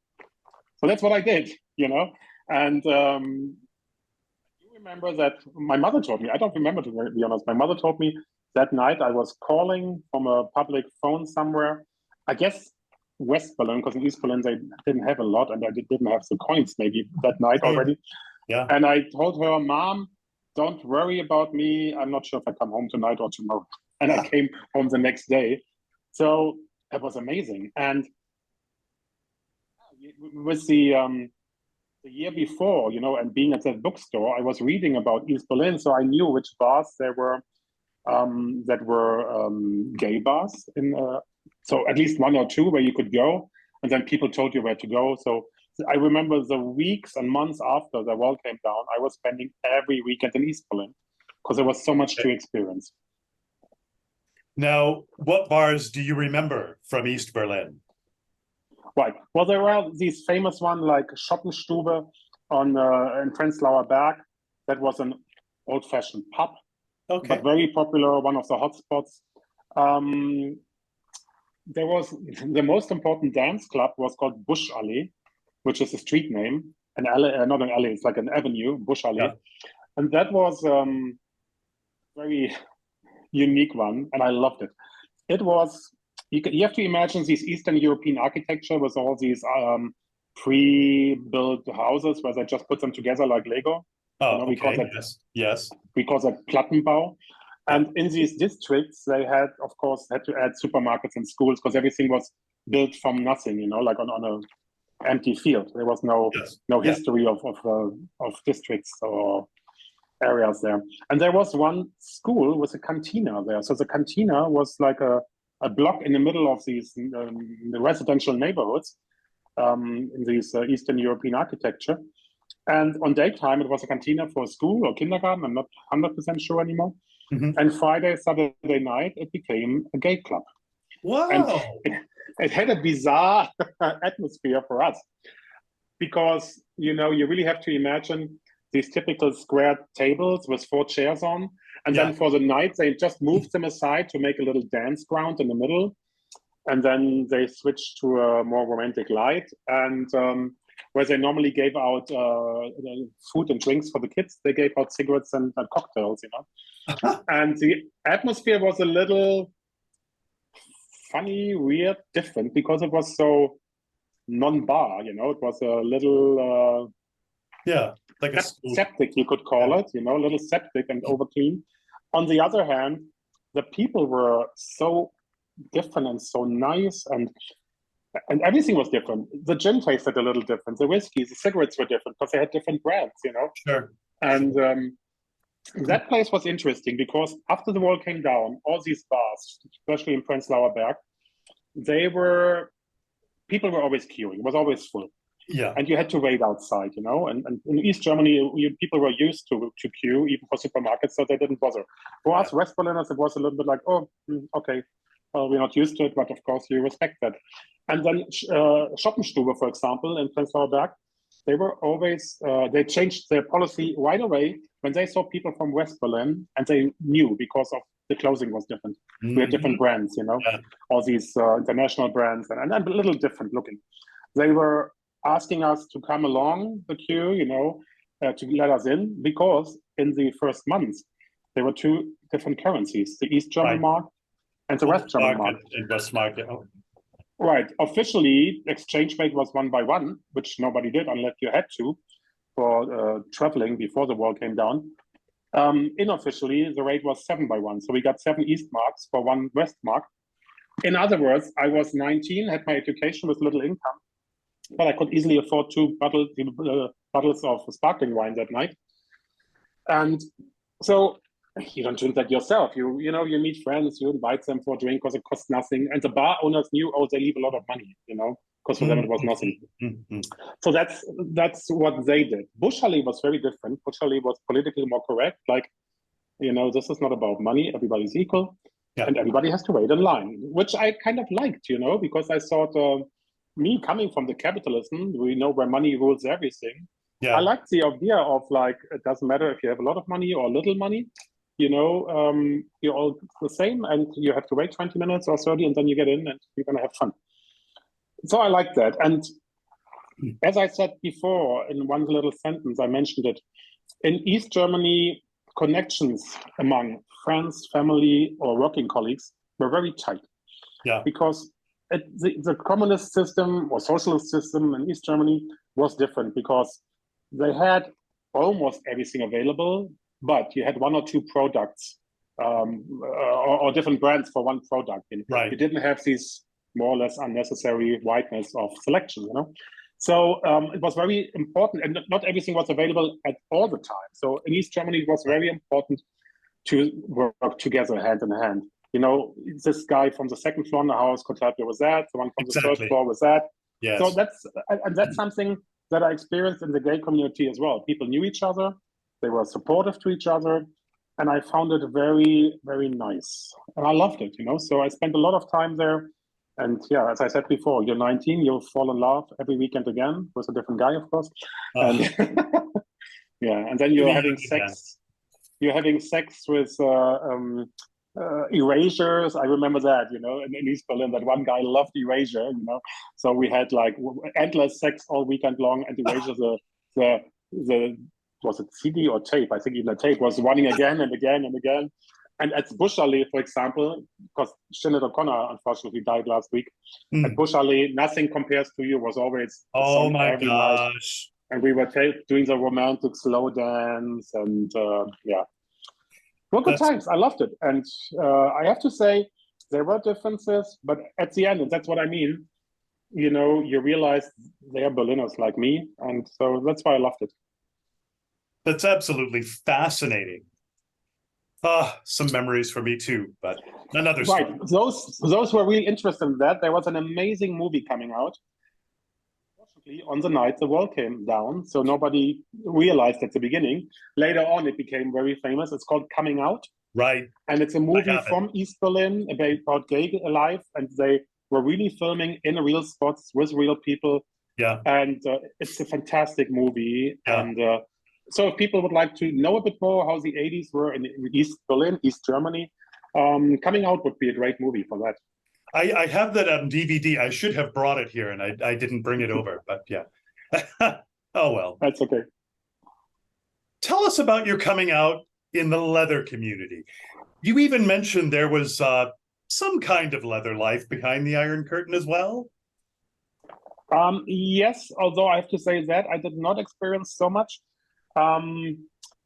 So that's what I did, And you remember that my mother told me, I don't remember, to be honest, my mother told me that night I was calling from a public phone somewhere, I guess West Berlin, because in East Berlin they didn't have a lot and I didn't have the coins maybe that night already. Yeah. And I told her, Mom, don't worry about me. I'm not sure if I come home tonight or tomorrow. And I came home the next day. So it was amazing. And with the year before, and being at that bookstore, I was reading about East Berlin, so I knew which bars there were that were gay bars. So at least one or two where you could go, and then people told you where to go. So I remember the weeks and months after the wall came down, I was spending every weekend in East Berlin because there was so much to experience. Now, what bars do you remember from East Berlin? Right. Well, there were these famous ones like Schottenstube in Prenzlauer Berg. That was an old-fashioned pub, but very popular, one of the hotspots. There was the most important dance club was called Buschallee, which is a street name, an alley, not an alley, it's like an avenue, Buschallee. Yeah. And that was very unique one, and I loved it. It was, you have to imagine these Eastern European architecture with all these pre-built houses where they just put them together like Lego. We call that, yes. We call that Plattenbau. And in these districts, they had to add supermarkets and schools because everything was built from nothing, like on an empty field. There was no history of districts or areas there. And there was one school with a cantina there. So the cantina was like a block in the middle of these the residential neighborhoods in these Eastern European architecture. And on daytime, it was a cantina for school or kindergarten. I'm not 100% sure anymore. Mhm. And Friday, Saturday night, it became a gay club. And Wow. it had a bizarre atmosphere for us because, you know, you really have to imagine these typical square tables with 4 chairs on. And Yeah. then for the night, they just moved them aside to make a little dance ground in the middle. And then they switched to a more romantic light. And where they normally gave out food and drinks for the kids, they gave out cigarettes and cocktails, you know. And the atmosphere was a little funny, weird, different because it was so non-bar, you know. It was a little Yeah, like a school. septic, you could call it, you know, a little septic and over clean. On the other hand, the people were so different and so nice, and everything was different. The gin tasted a little different. The whiskeys, the cigarettes were different because they had different brands, you know. Sure. And that place was interesting because after the wall came down, all these bars, especially in Prenzlauer Berg, people were always queuing. It was always full. Yeah. And you had to wait outside, you know. And in East Germany, people were used to queue even for supermarkets, so they didn't bother. For us West Berliners, it was a little bit like, oh, okay, we're not used to it, but of course you respect that. And then Schottenstube, for example, in Prenzlauer Berg, they were always, they changed their policy right away when they saw people from West Berlin, and they knew because of the clothing was different. We had different brands, you know, all these international brands, and a little different looking. They were asking us to come along the queue, you know, to let us in, because in the first months, there were 2 different currencies, the East German mark and the West German mark. And West market. Oh. Right. Officially, exchange rate was 1-by-1, which nobody did unless you had to for traveling before the wall came down. Unofficially, the rate was 7-by-1. So we got 7 East marks for 1 West mark. In other words, I was 19, had my education with little income, but I could easily afford 2 bottles of sparkling wine that night. And so you don't drink that yourself. You know, you meet friends, you invite them for a drink because it costs nothing. And the bar owners knew, oh, they leave a lot of money, you know, because for them it was nothing. So that's what they did. Buschali was very different. Buschali was politically more correct. Like, you know, this is not about money. Everybody's equal. Yeah. And everybody has to wait in line, which I kind of liked, you know, because I thought me coming from the capitalism, we know where money rules everything. Yeah. I liked the idea of like, it doesn't matter if you have a lot of money or little money, you know, you're all the same and you have to wait 20 minutes or 30 and then you get in and you're going to have fun. So I like that. And as I said before, in one little sentence, I mentioned it. In East Germany, connections among friends, family, or working colleagues were very tight. Yeah. Because the communist system or socialist system in East Germany was different because they had almost everything available, but you had 1 or 2 products or different brands for one product. Right. You didn't have these more or less unnecessary wideness of selection, you know. So it was very important, and not everything was available at all the time. So in East Germany, it was very important to work together hand in hand. You know, this guy from the second floor in the house could help you with that. The one from the third floor with that. Yes. So that's something that I experienced in the gay community as well. People knew each other. They were supportive to each other. And I found it very, very nice. And I loved it, you know. So I spent a lot of time there. And yeah, as I said before, you're 19, you'll fall in love every weekend again with a different guy, of course. And yeah, and then you're having sex. You're having sex with erasures. I remember that, you know, in East Berlin, that one guy loved erasure, you know. So we had like endless sex all weekend long, and erasure the was it CD or tape? I think even the tape was running again and again and again. And at Buschali, for example, because Sinead O'Connor unfortunately died last week, at Buschali, Nothing Compares to You was always oh my gosh. Night. And we were doing the romantic slow dance, and yeah. Well, good times. I loved it. And I have to say, there were differences, but at the end, and that's what I mean, you know, you realize they are Berliners like me. And so that's why I loved it. That's absolutely fascinating. Some memories for me too, but another story. Right. Those who are really interested in that, there was an amazing movie coming out. Unfortunately, on the night, the wall came down, so nobody realized at the beginning. Later on, it became very famous. It's called Coming Out. Right. And it's a movie from East Berlin about gay life, and they were really filming in real spots with real people. Yeah. And it's a fantastic movie. Yeah. And so if people would like to know a bit more how the 80s were in East Berlin, East Germany, Coming Out would be a great movie for that. I have that on DVD. I should have brought it here, and I didn't bring it over, but yeah. Oh, well. That's okay. Tell us about your coming out in the leather community. You even mentioned there was some kind of leather life behind the Iron Curtain as well. Yes, although I have to say that I did not experience so much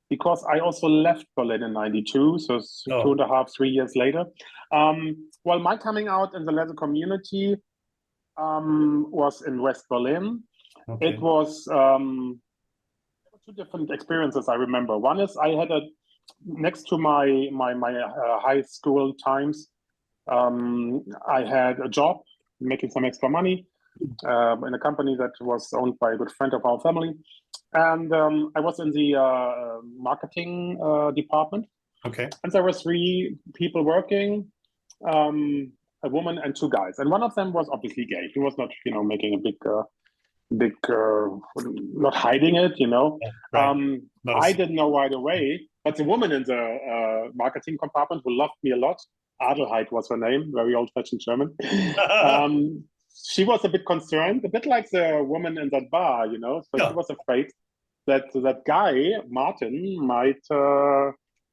because I also left Berlin in '92, so 2.5, 3 years later. Well, my coming out in the leather community was in West Berlin. Okay. It was two different experiences I remember. One is I had next to my high school times, I had a job making some extra money in a company that was owned by a good friend of our family. And I was in the marketing department. Okay. And there were 3 people working, a woman and 2 guys. And one of them was obviously gay. He was not, making a big, not hiding it, Right. I didn't know right away, but the woman in the marketing compartment who loved me a lot, Adelheid was her name, very old-fashioned German. She was a bit concerned, a bit like the woman in that bar, so she was afraid that that guy, Martin, might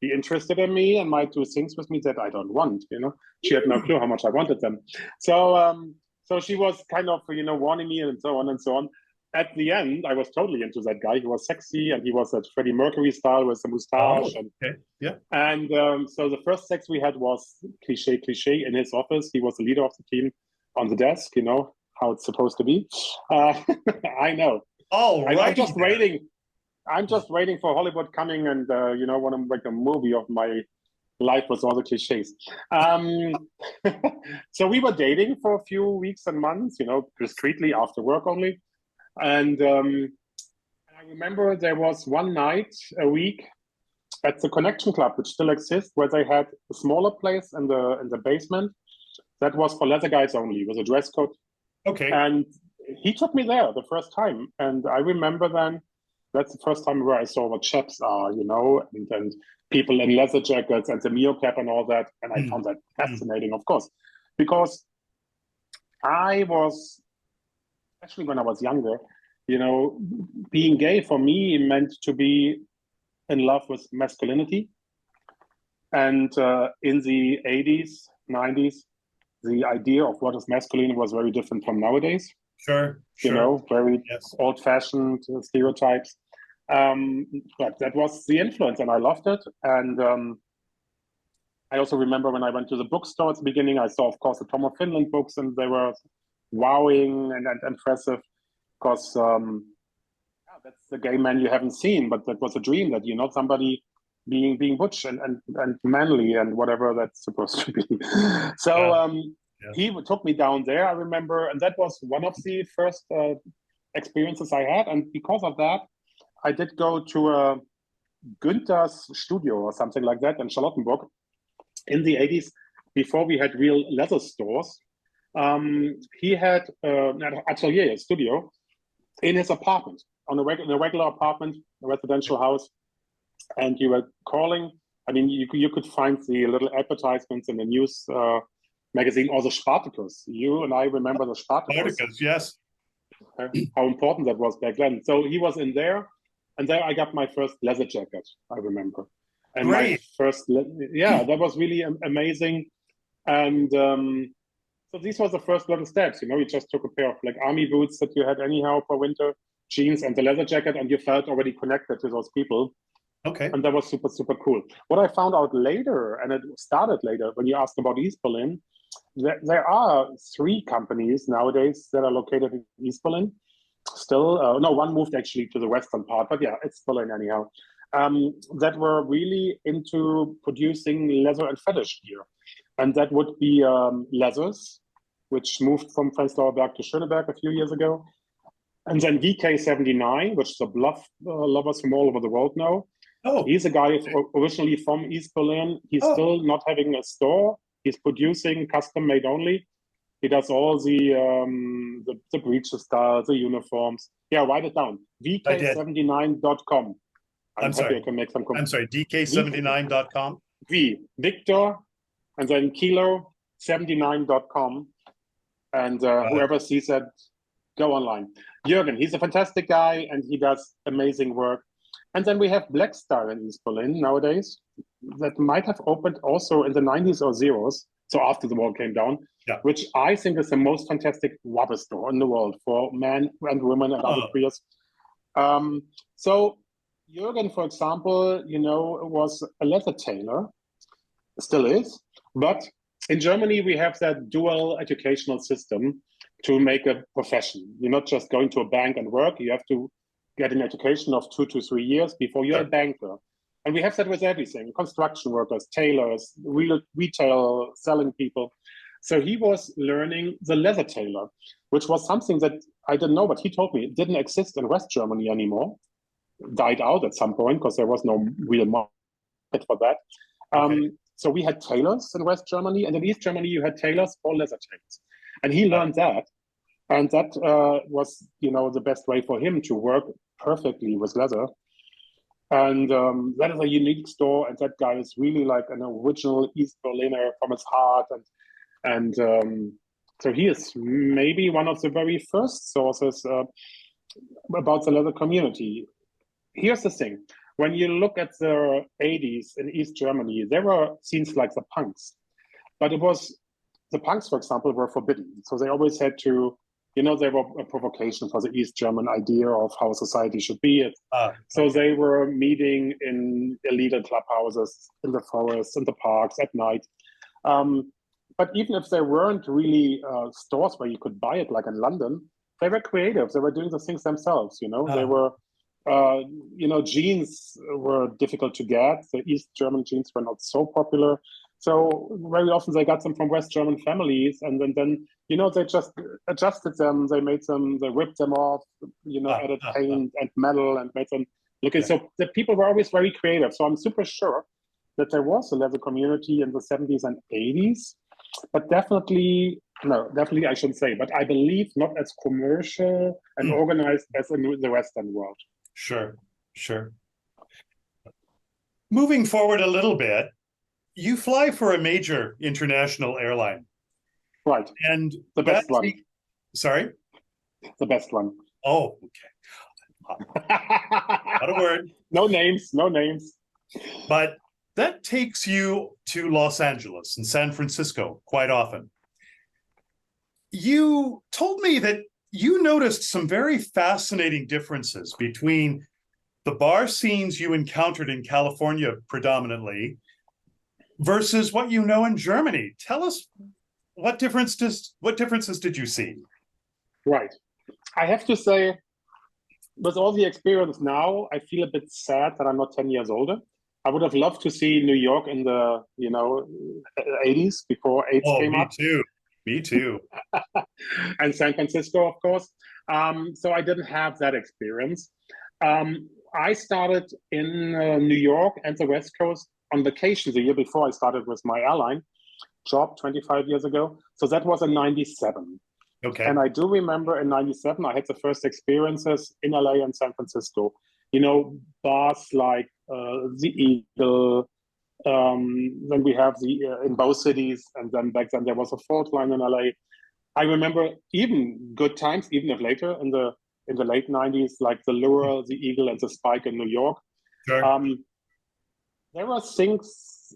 be interested in me and might do things with me that I don't want, She had no clue how much I wanted them. So she was kind of, warning me and so on and so on. At the end, I was totally into that guy. He was sexy and he was at Freddie Mercury style with a moustache. And so the first sex we had was cliche in his office. He was the leader of the team on the desk, how it's supposed to be. I know. Oh, right. I'm just waiting for Hollywood coming and, want to make a movie of my life with all the cliches. So we were dating for a few weeks and months, discreetly after work only. And I remember there was one night a week at the Connection Club, which still exists, where they had a smaller place in the basement that was for leather guys only, with a dress code. Okay. And he took me there the first time. And I remember then that's the first time where I saw what chaps are, and people in leather jackets and the Mio cap and all that. And I found that fascinating, of course, because I was, especially when I was younger, being gay for me meant to be in love with masculinity. And in the 80s, 90s, the idea of what is masculine was very different from nowadays. Sure. Very old-fashioned stereotypes. But that was the influence, and I loved it. And I also remember when I went to the bookstore at the beginning, I saw, of course, the Tom of Finland books, and they were wowing and impressive, because that's the gay man you haven't seen, but that was a dream that, somebody being butch and manly and whatever that's supposed to be. So he took me down there, I remember, and that was one of the first experiences I had. And because of that, I did go to a Günther's studio or something like that in Charlottenburg in the 80s, before we had real leather stores. He had an atelier, a studio, in his apartment, on a regular apartment, a residential house. And you were calling, you could find the little advertisements in the news magazine, or the Spartacus. You and I remember the Spartacus. Spartacus, yes. How important that was back then. So he was in there, and there I got my first leather jacket, I remember. And great. My first, that was really amazing. And so these were the first little steps, you just took a pair of like army boots that you had anyhow for winter, jeans and the leather jacket, and you felt already connected to those people. Okay. And that was super, super cool. What I found out later, and it started later when you asked about East Berlin, there are 3 companies nowadays that are located in East Berlin. Still, no, one moved actually to the western part, but yeah, it's Berlin anyhow. That were really into producing leather and fetish gear. And that would be Leathers, which moved from Prenzlauer Berg to Schöneberg a few years ago. And then DK79, which the bluff lovers from all over the world know. Oh, he's a guy originally from East Berlin. He's still not having a store. He's producing custom made only. He does all the breeches styles, the uniforms. Yeah, write it down. VK79.com. I'm happy I can make some comments. I'm sorry, DK79.com? V, Victor, and then Kilo, 79.com. And whoever sees that, go online. Jürgen, he's a fantastic guy, and he does amazing work. And then we have Black Star in East Berlin nowadays that might have opened also in the 90s or zeros, so after the wall came down, which I think is the most fantastic rubber store in the world for men and women and other queers. So Jürgen, for example, was a leather tailor, still is, but in Germany we have that dual educational system to make a profession. You're not just going to a bank and work, you have to get an education of 2 to 3 years before you're a banker. And we have that with everything, construction workers, tailors, retail selling people. So he was learning the leather tailor, which was something that I didn't know, but he told me it didn't exist in West Germany anymore. Died out at some point because there was no real market for that. So we had tailors in West Germany, and in East Germany you had tailors for leather tailors. And he learned that. And that was, the best way for him to work perfectly with leather. And that is a unique store. And that guy is really like an original East Berliner from his heart. And so he is maybe one of the very first sources about the leather community. Here's the thing. When you look at the 80s in East Germany, there were scenes like the punks. But the punks, for example, were forbidden. So they always had to, they were a provocation for the East German idea of how society should be. So they were meeting in illegal clubhouses, in the forests, in the parks, at night. But even if there weren't really stores where you could buy it, like in London, they were creative. They were doing the things themselves, They were, jeans were difficult to get. The East German jeans were not so popular. So very often they got them from West German families, and then they just adjusted them. They made them, they ripped them off, added paint and metal and made them looking. So the people were always very creative. So I'm super sure that there was a leather community in the 70s and 80s, but definitely I shouldn't say, but I believe not as commercial and organized as in the Western world. Sure. Moving forward a little bit, you fly for a major international airline. Right. And the best one. Sorry? The best one. Oh, okay. Not a word. No names. But that takes you to Los Angeles and San Francisco quite often. You told me that you noticed some very fascinating differences between the bar scenes you encountered in California predominantly versus what you know in Germany. Tell us what differences did you see? Right. I have to say, with all the experience now, I feel a bit sad that I'm not 10 years older. I would have loved to see New York in the 80s before AIDS came up. Me too. And San Francisco, of course. So I didn't have that experience. I started in New York and the West Coast on vacation the year before I started with my airline job 25 years ago. So that was in 97. Okay. And I do remember in 97, I had the first experiences in LA and San Francisco. Bars like the Eagle. Then we have in both cities. And then back then there was a Fault Line in LA. I remember even good times, even if later in the late 90s, like the Lure, the Eagle, and the Spike in New York. Sure. There were things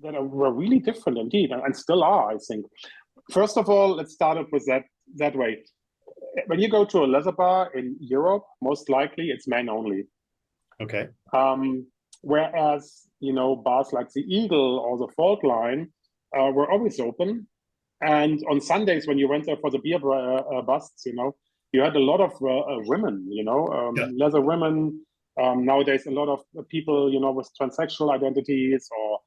that were really different indeed, and still are, I think. First of all, let's start with that way. When you go to a leather bar in Europe, most likely it's men only. Okay. Whereas, bars like the Eagle or the Fault Line were always open. And on Sundays, when you went there for the beer busts, you had a lot of women, leather women. Nowadays, a lot of people, with transsexual identities or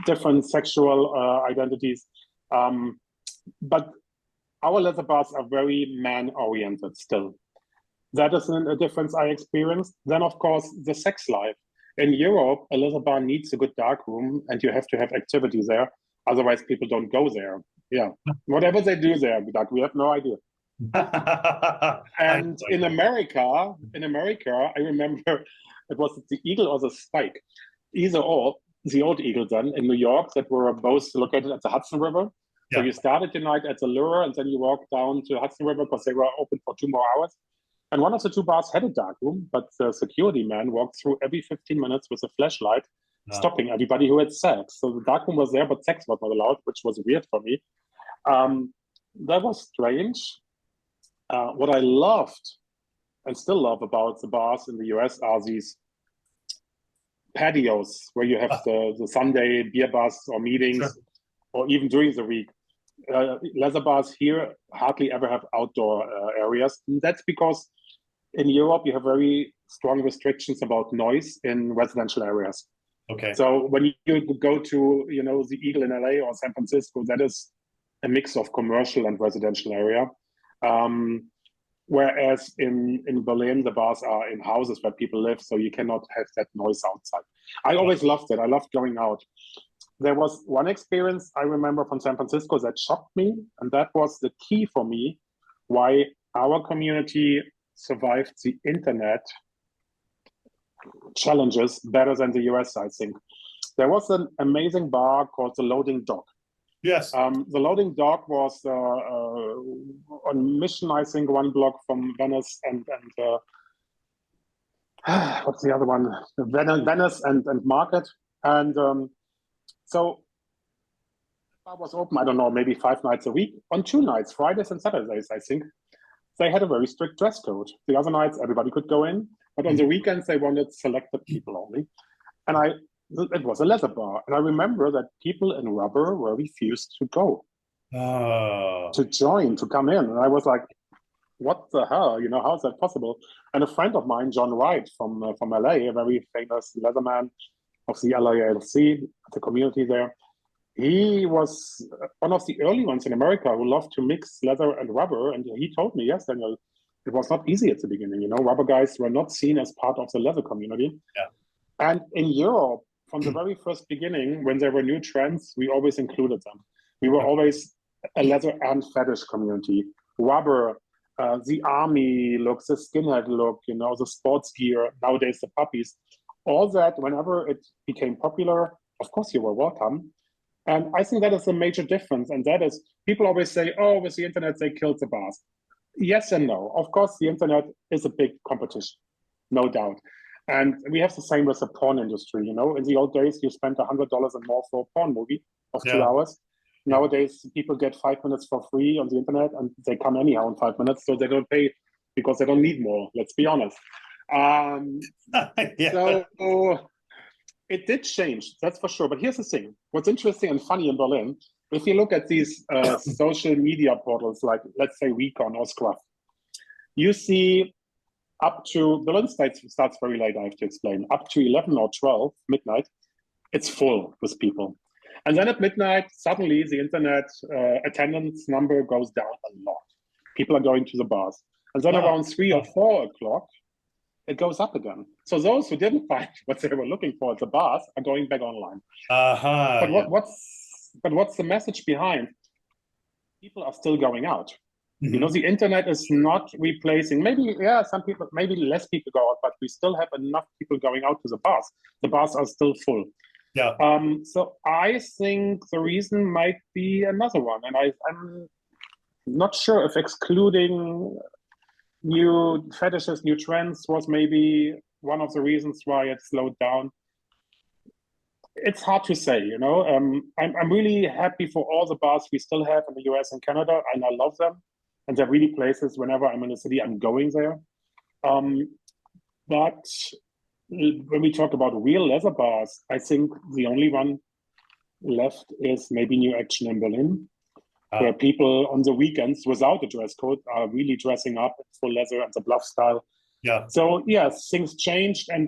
different sexual identities. But our leather bars are very man-oriented still. That is a difference I experienced. Then, of course, the sex life. In Europe, a leather bar needs a good dark room, and you have to have activity there. Otherwise, people don't go there. Yeah, whatever they do there, like we have no idea. And in America, I remember it was the Eagle or the Spike, either or. The old Eagles then in New York that were both located at the Hudson River. So you started the night at the Lure, and then you walked down to Hudson River because they were open for 2 more hours. And one of the two bars had a dark room, but the security man walked through every 15 minutes with a flashlight, stopping everybody who had sex. So the dark room was there, but sex was not allowed, which was weird for me. That was strange. What I loved and still love about the bars in the US are these patios where you have the Sunday beer bus or meetings, or even during the week. Leather bars here hardly ever have outdoor areas. And that's because in Europe you have very strong restrictions about noise in residential areas. Okay. So when you go to the Eagle in LA or San Francisco, that is a mix of commercial and residential area. Whereas in Berlin, the bars are in houses where people live, so you cannot have that noise outside. I always loved it. I loved going out. There was one experience I remember from San Francisco that shocked me, and that was the key for me why our community survived the internet challenges better than the US, I think. There was an amazing bar called the Loading Dock. Yes. The Loading Dock was on Mission, I think, 1 block from Venice and what's the other one? Venice and Market. And so the bar was open, I don't know, maybe 5 nights a week. On 2 nights, Fridays and Saturdays, I think, they had a very strict dress code. The other nights, everybody could go in. But on the weekends, they wanted selected people only. And it was a leather bar. And I remember that people in rubber were refused to go, to join, to come in. And I was like, what the hell? How is that possible? And a friend of mine, John Wright from LA, a very famous leatherman of the LALC, the community there, he was one of the early ones in America who loved to mix leather and rubber. And he told me, yes, Daniel, it was not easy at the beginning. Rubber guys were not seen as part of the leather community. Yeah. And in Europe, from the very first beginning, when there were new trends, we always included them. We were always a leather and fetish community. Rubber, the army look, the skinhead look, the sports gear, nowadays the puppies. All that, whenever it became popular, of course you were welcome. And I think that is a major difference. And that is, people always say, oh, with the internet, they killed the bars. Yes and no. Of course, the internet is a big competition, no doubt. And we have the same with the porn industry. In the old days, you spent $100 and more for a porn movie of 2 hours. Nowadays, people get 5 minutes for free on the internet, and they come anyhow in 5 minutes, so they don't pay because they don't need more. Let's be honest. So it did change, that's for sure. But here's the thing: what's interesting and funny in Berlin, if you look at these social media portals like, let's say, Recon or Scruff, you see. Up to Berlin starts very late, I have to explain. Up to 11 or 12 midnight, it's full with people. And then at midnight, suddenly the internet attendance number goes down a lot. People are going to the bars. And then around 3 or 4 o'clock, it goes up again. So those who didn't find what they were looking for at the bars are going back online. But what's the message behind? People are still going out. The internet is not replacing, maybe less people go out, but we still have enough people going out to the bars. The bars are still full. Yeah. So I think the reason might be another one. And I'm not sure if excluding new fetishes, new trends was maybe one of the reasons why it slowed down. It's hard to say, I'm really happy for all the bars we still have in the US and Canada, and I love them. And they're really places, whenever I'm in a city, I'm going there. But when we talk about real leather bars, I think the only one left is maybe New Action in Berlin, where people on the weekends without a dress code are really dressing up in full leather and the bluff style. Yeah. So yes, things changed and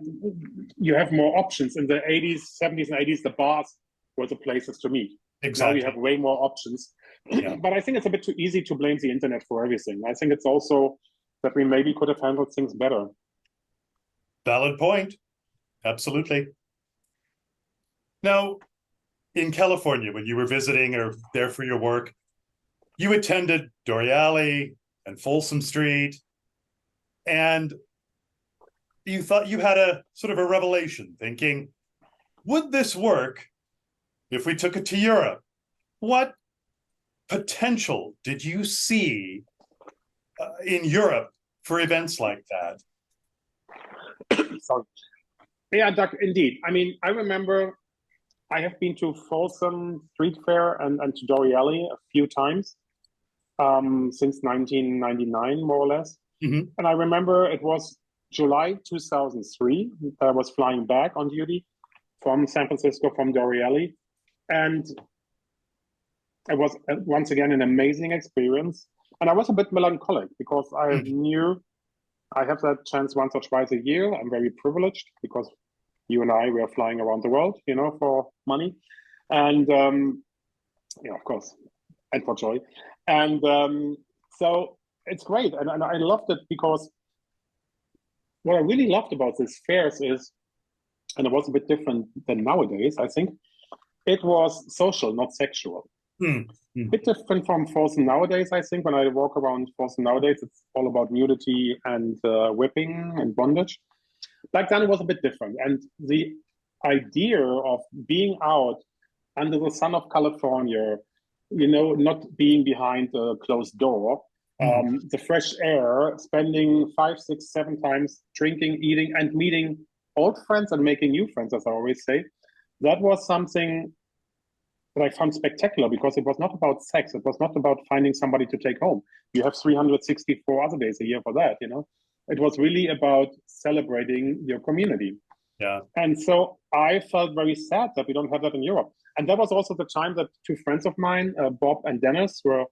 you have more options. In the 80s, 70s and 80s, the bars were the places to meet. Exactly. Now you have way more options. Yeah. But I think it's a bit too easy to blame the internet for everything. I think it's also that we maybe could have handled things better. Valid point. Absolutely. Now, in California, when you were visiting or there for your work, you attended Dory Alley and Folsom Street, and you thought you had a sort of a revelation, thinking, would this work if we took it to Europe? What potential did you see in Europe for events like that? Sorry. Yeah, Doug, indeed. I mean, I remember I have been to Folsom Street Fair and to Dory Alley a few times since 1999, more or less. Mm-hmm. And I remember it was July 2003. I was flying back on duty from San Francisco, from Dory Alley. And it was once again an amazing experience. And I was a bit melancholic because I knew I have that chance once or twice a year. I'm very privileged because you and I were flying around the world, you know, for money. And, yeah, of course, and for joy. And so it's great. And I loved it because what I really loved about these fairs is, and it was a bit different than nowadays, I think, it was social, not sexual. A bit different from Folsom nowadays, I think. When I walk around Folsom nowadays, it's all about nudity and whipping and bondage. Back then, it was a bit different. And the idea of being out under the sun of California, you know, not being behind a closed door, the fresh air, spending 5, 6, 7 times drinking, eating, and meeting old friends and making new friends, as I always say, that was something that I found spectacular because it was not about sex. It was not about finding somebody to take home. You have 364 other days a year for that, you know. It was really about celebrating your community. Yeah. And so I felt very sad that we don't have that in Europe. And that was also the time that 2 friends of mine, Bob and Dennis, were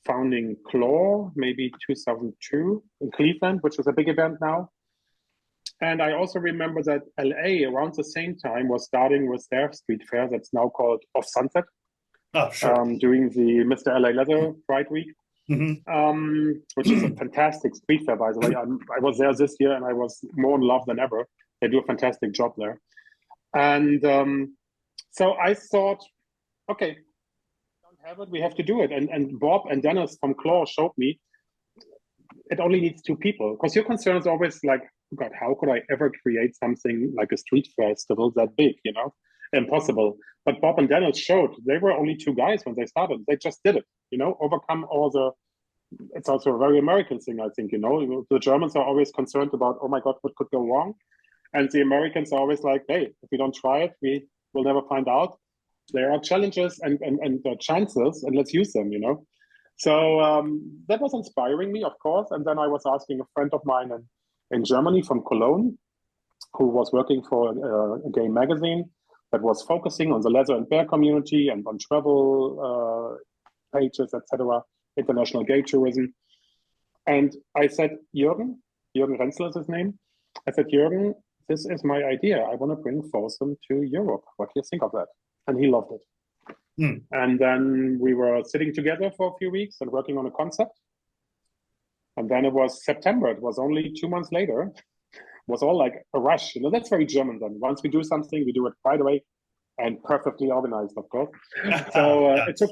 founding Claw, maybe 2002 in Cleveland, which is a big event now. And I also remember that LA around the same time was starting with their street fair that's now called Off Sunset. Oh, sure. During the Mr. LA Leather Pride Week, which is a fantastic street fair, by the way. I was there this year and I was more in love than ever. They do a fantastic job there. And so I thought, okay, we don't have it, we have to do it. And Bob and Dennis from Claw showed me it only needs 2 people. Because your concern is always like, God, how could I ever create something like a street festival that big, you know? Impossible. But Bob and Dennis showed they were only 2 guys when they started. They just did it, you know, overcome all the, it's also a very American thing, I think, you know. The Germans are always concerned about, oh my God, what could go wrong? And the Americans are always like, hey, if we don't try it, we will never find out. There are challenges and chances, and let's use them, you know. So that was inspiring me, of course. And then I was asking a friend of mine in Germany from Cologne, who was working for a gay magazine that was focusing on the leather and bear community and on travel pages, etc., international gay tourism. And I said, Jürgen Renzler is his name. I said, Jürgen, this is my idea. I want to bring Folsom to Europe. What do you think of that? And he loved it. And then we were sitting together for a few weeks and working on a concept. And then it was September. It was only 2 months later. It was all like a rush. You know, that's very German then. Once we do something, we do it right away and perfectly organized, of course. So it took.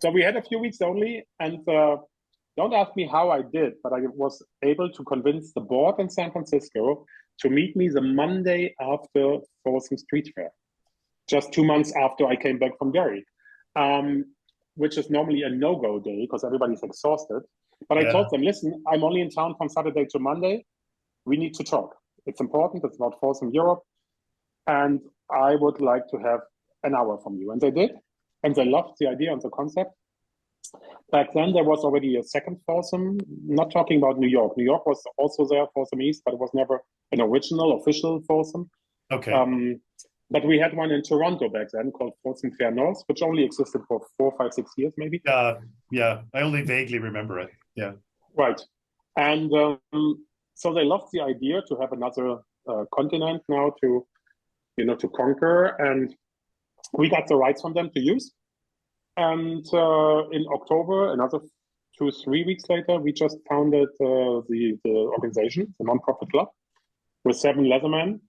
So we had a few weeks only, and don't ask me how I did, but I was able to convince the board in San Francisco to meet me the Monday after Folsom Street Fair, just 2 months after I came back from Derry, which is normally a no-go day because everybody's exhausted. But I told them, listen, I'm only in town from Saturday to Monday. We need to talk. It's important. It's about Folsom Europe. And I would like to have an hour from you. And they did. And they loved the idea and the concept. Back then, there was already a second Folsom, not talking about New York. New York was also there, Folsom East, but it was never an original, official Folsom. Okay. But we had one in Toronto back then called Folsom Fair North, which only existed for 4, 5, 6 years, maybe. Yeah, I only vaguely remember it. Yeah. Right. And so they loved the idea to have another continent now to, you know, to conquer. And we got the rights from them to use. And in October, another 2, 3 weeks later, we just founded the organization, the nonprofit club, with 7 Leathermen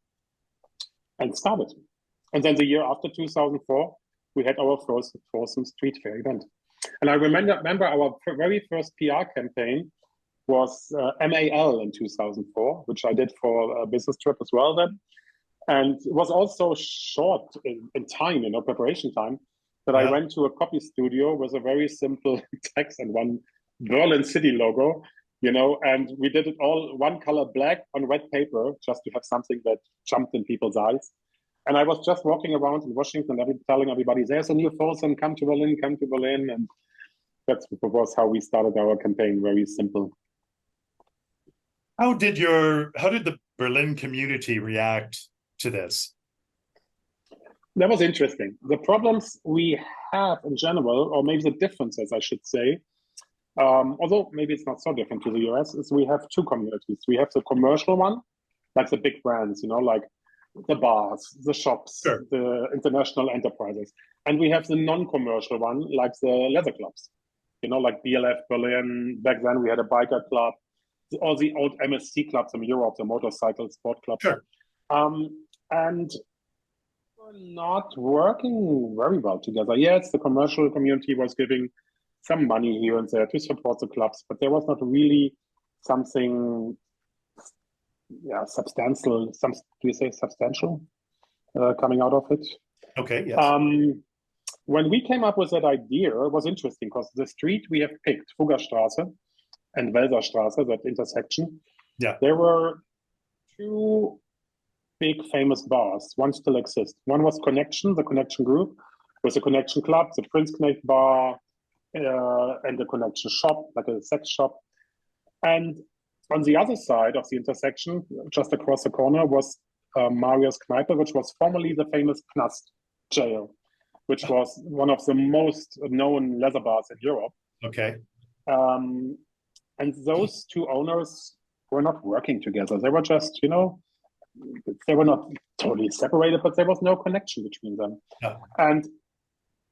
and started. And then the year after 2004, we had our first Folsom Street Fair event. And I remember our very first PR campaign was MAL in 2004, which I did for a business trip as well then. And it was also short in time, preparation time, that I went to a copy studio with a very simple text and one Berlin City logo, and we did it all one color black on red paper, just to have something that jumped in people's eyes. And I was just walking around in Washington, telling everybody, there's a new Folsom, come to Berlin, come to Berlin. And that was how we started our campaign, very simple. How did the Berlin community react to this? That was interesting. The problems we have in general, or maybe the differences, I should say, although maybe it's not so different to the US, is we have 2 communities. We have the commercial one, like the big brands, like the bars, the shops, sure, the international enterprises. And we have the non-commercial one, like the leather clubs, like BLF Berlin. Back then we had a biker club, all the old MSC clubs in Europe, the motorcycle sport clubs. Sure. And we're not working very well together. Yes, the commercial community was giving some money here and there to support the clubs, but there was not really something substantial, do you say substantial, coming out of it? Okay, yes. When we came up with that idea, it was interesting because the street we have picked, Fuggerstraße and Welserstraße, that intersection, there were 2 big famous bars. One still exists. One was Connection, the Connection Group, with the Connection Club, the Prinzknecht Bar, and the Connection Shop, like a sex shop. And on the other side of the intersection, just across the corner, was Marius Kneipe, which was formerly the famous Knast jail, which was one of the most known leather bars in Europe. Okay. And those 2 owners were not working together. They were just, they were not totally separated, but there was no connection between them. Yeah. And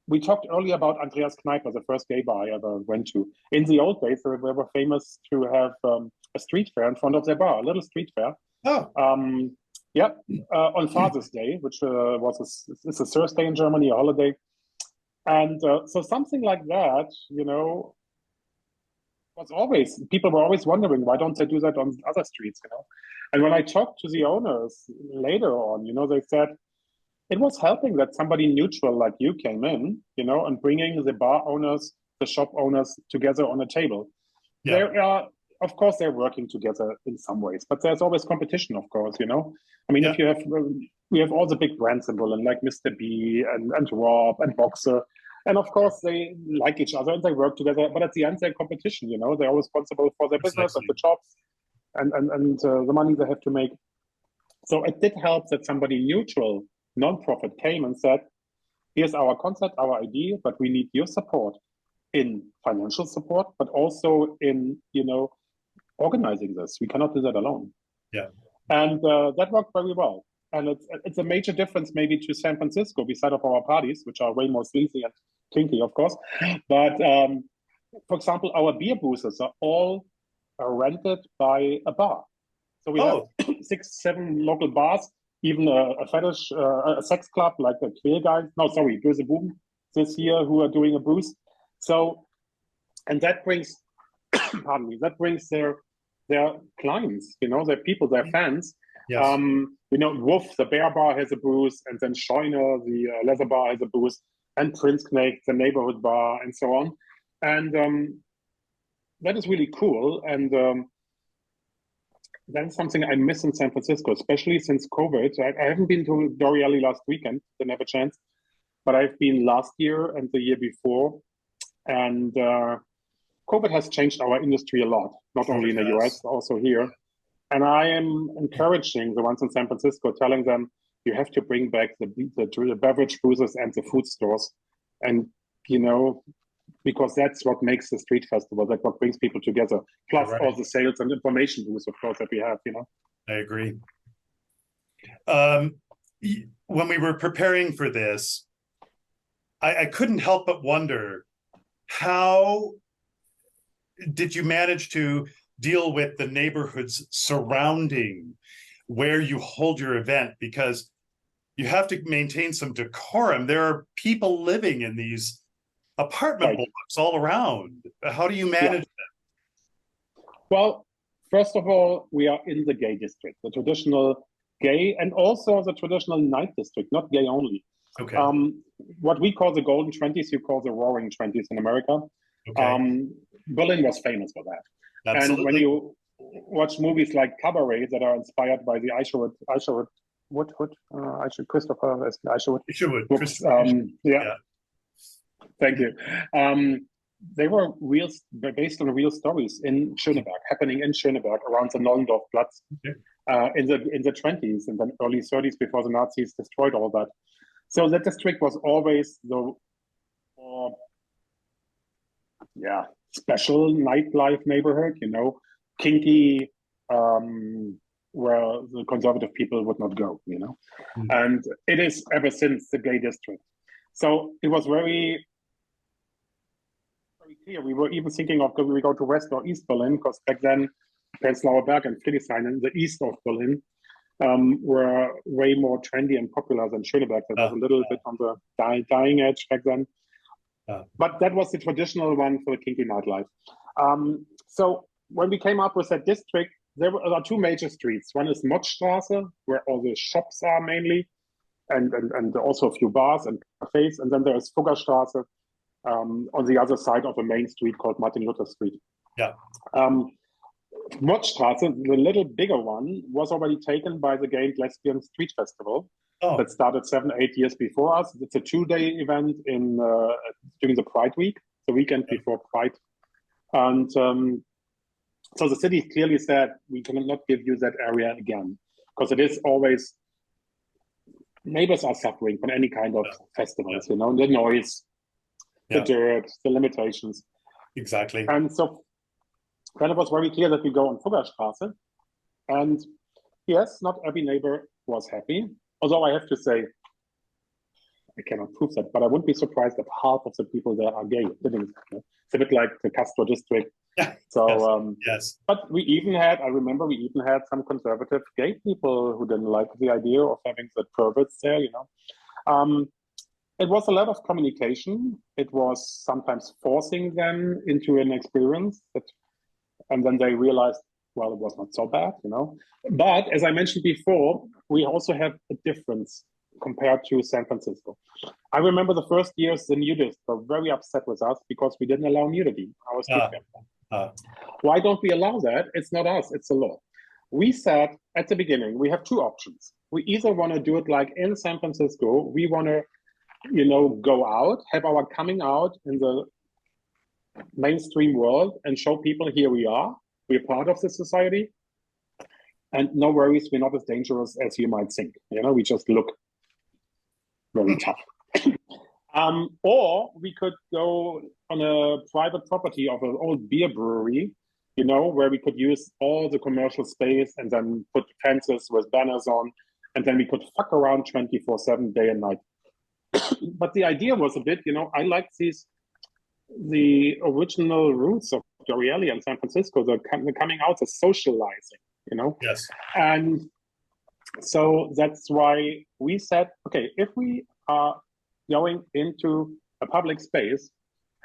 we talked earlier about Andreas Kneiper, the first gay bar I ever went to. In the old days, they were famous to have a street fair in front of their bar, a little street fair. Oh. On Father's Day, which it's a Thursday in Germany, a holiday. And so something like that, people were always wondering, why don't they do that on other streets, And when I talked to the owners later on, they said it was helping that somebody neutral like you came in, and bringing the bar owners, the shop owners together on a table. Yeah. Of course, they're working together in some ways, but there's always competition, of course, if you have, we have all the big brands in Berlin, like Mr. B and Rob and Boxer. And of course, they like each other and they work together, but at the end, they're competition, they're responsible for their business and the jobs and the money they have to make. So it did help that somebody neutral, non-profit came and said, here's our concept, our idea, but we need your support in financial support, but also in, organizing this. We cannot do that alone. Yeah. And that worked very well. And it's a major difference maybe to San Francisco, beside of our parties, which are way more sleazy and kinky, of course. But for example, our beer boozes are all rented by a bar. So we have 6, 7 local bars, even a fetish, a sex club like the Queer guys. No, sorry, Böse Buben this year who are doing a booze. So, and that brings, pardon me, that brings their clients, their people, their fans. Yes. Wolf, the bear bar, has a booth, and then Scheune, the leather bar, has a booth, and Prinzknecht, the neighborhood bar, and so on. And that is really cool. And that's something I miss in San Francisco, especially since COVID. I haven't been to Dorielli last weekend, didn't have a chance, but I've been last year and the year before. And COVID has changed our industry a lot, not only in the US, also here. And I am encouraging the ones in San Francisco, telling them, you have to bring back the beverage boozes and the food stores. And, because that's what makes the street festival, that's what brings people together. Plus all the sales and information booths, of course, that we have, I agree. When we were preparing for this, I couldn't help but wonder how did you manage to deal with the neighborhoods surrounding where you hold your event? Because you have to maintain some decorum. There are people living in these apartment blocks all around. How do you manage that? Well, first of all, we are in the gay district, the traditional gay, and also the traditional night district, not gay only. Okay. What we call the golden 20s, you call the roaring 20s in America. Okay. Berlin was famous for that. Absolutely. And when you watch movies like Cabaret that are inspired by the Christopher Isherwood books, yeah. Thank you. They were based on real stories in Schöneberg, happening in Schöneberg around the Nollendorfplatz in the 20s and then early 30s before the Nazis destroyed all that. So that district was always the more, special nightlife neighborhood, kinky, where the conservative people would not go, And it is ever since the gay district. So it was very clear. We were even thinking of we go to West or East Berlin, because back then Prenzlauer Berg and Friedrichshain in the east of Berlin were way more trendy and popular than Schöneberg. That was a little bit on the dying edge back then. But that was the traditional one for the kinky nightlife. So when we came up with that district, there are two major streets. One is Mottstraße, where all the shops are mainly, and also a few bars and cafes. And then there is Fuggerstraße on the other side of a main street called Martin Luther Street. Yeah. Mottstraße, the little bigger one, was already taken by the Gay and Lesbian Street Festival that started 7-8 years before us. It's a 2-day event during the Pride Week, the weekend before Pride. And so the city clearly said, we cannot give you that area again, because it is always, neighbors are suffering from any kind of festivals, the noise, the dirt, the limitations. Exactly. And so then it was very clear that we go on Fuggerstraße. And yes, not every neighbor was happy. Although I have to say, I cannot prove that, but I wouldn't be surprised if half of the people there are gay living there. It's a bit like the Castro district. So, yes. But I remember we even had some conservative gay people who didn't like the idea of having the perverts there, It was a lot of communication. It was sometimes forcing them into an experience and then they realized, well, it was not so bad, But as I mentioned before, we also have a difference compared to San Francisco. I remember the first years, the nudists were very upset with us because we didn't allow nudity. I was Why don't we allow that? It's not us, it's the law. We said at the beginning, we have two options. We either want to do it like in San Francisco, we want to, go out, have our coming out in the mainstream world and show people here we are. We're part of the society. And no worries, we're not as dangerous as you might think. We just look very tough. Or we could go on a private property of an old beer brewery, where we could use all the commercial space and then put fences with banners on, and then we could fuck around 24/7, day and night. But the idea was a bit, I like the original roots of Dorielli and San Francisco, the coming out, the socializing, Yes. And so that's why we said, okay, if we are going into a public space,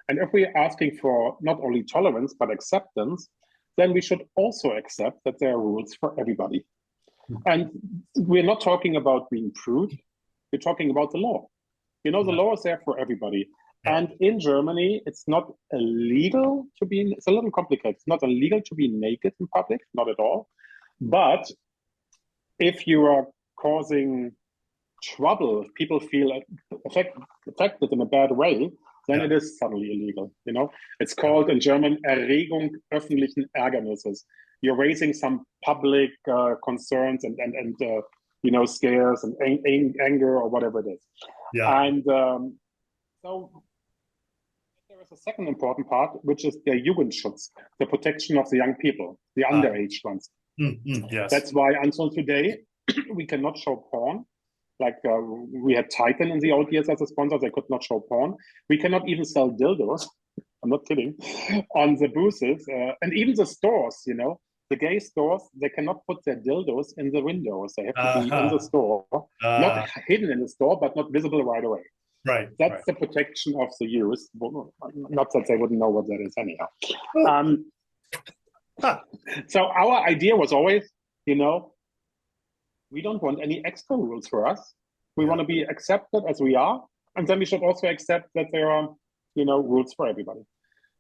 and if we're asking for not only tolerance, but acceptance, then we should also accept that there are rules for everybody. And we're not talking about being prude, we're talking about the law. The law is there for everybody. And in Germany, it's not illegal to be, it's a little complicated. It's not illegal to be naked in public, not at all. But if you are causing trouble, if people feel affected in a bad way, then it is suddenly illegal. It's called in German Erregung öffentlichen Ärgernisses. You're raising some public concerns and scares and anger or whatever it is. Yeah. And so there is a second important part, which is the Jugendschutz, the protection of the young people, the underage ones. Yes. That's why until today, we cannot show porn. Like we had Titan in the old years as a sponsor, they could not show porn. We cannot even sell dildos. I'm not kidding, on the booths, and even the stores, the gay stores, they cannot put their dildos in the windows. They have to be in the store, not hidden in the store, but not visible right away. Right. That's the protection of the youth. Not that they wouldn't know what that is anyhow. So our idea was always, we don't want any extra rules for us. We want to be accepted as we are. And then we should also accept that there are, rules for everybody.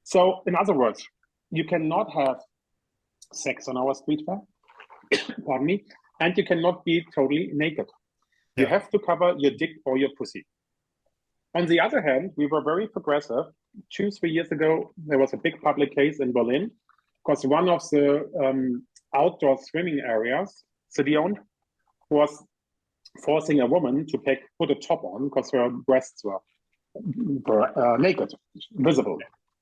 So in other words, you cannot have sex on our street fair, pardon me, and you cannot be totally naked. You have to cover your dick or your pussy. On the other hand, we were very progressive. 2-3 years ago, there was a big public case in Berlin because one of the outdoor swimming areas, city-owned, was forcing a woman to put a top on because her breasts were naked, visible.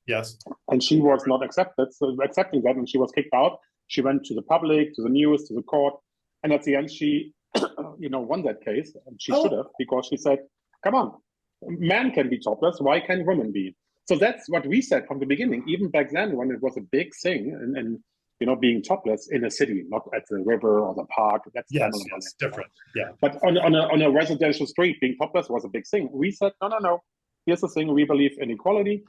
Yes. And she was not accepting that, and she was kicked out. She went to the public, to the news, to the court, and at the end, she, won that case. And she should have, because she said, "Come on, men can be topless. Why can't women be?" So that's what we said from the beginning, even back then when it was a big thing, and being topless in a city, not at the river or the park. That's different. Yeah. But on a residential street, being topless was a big thing. We said, no. Here's the thing: we believe in equality.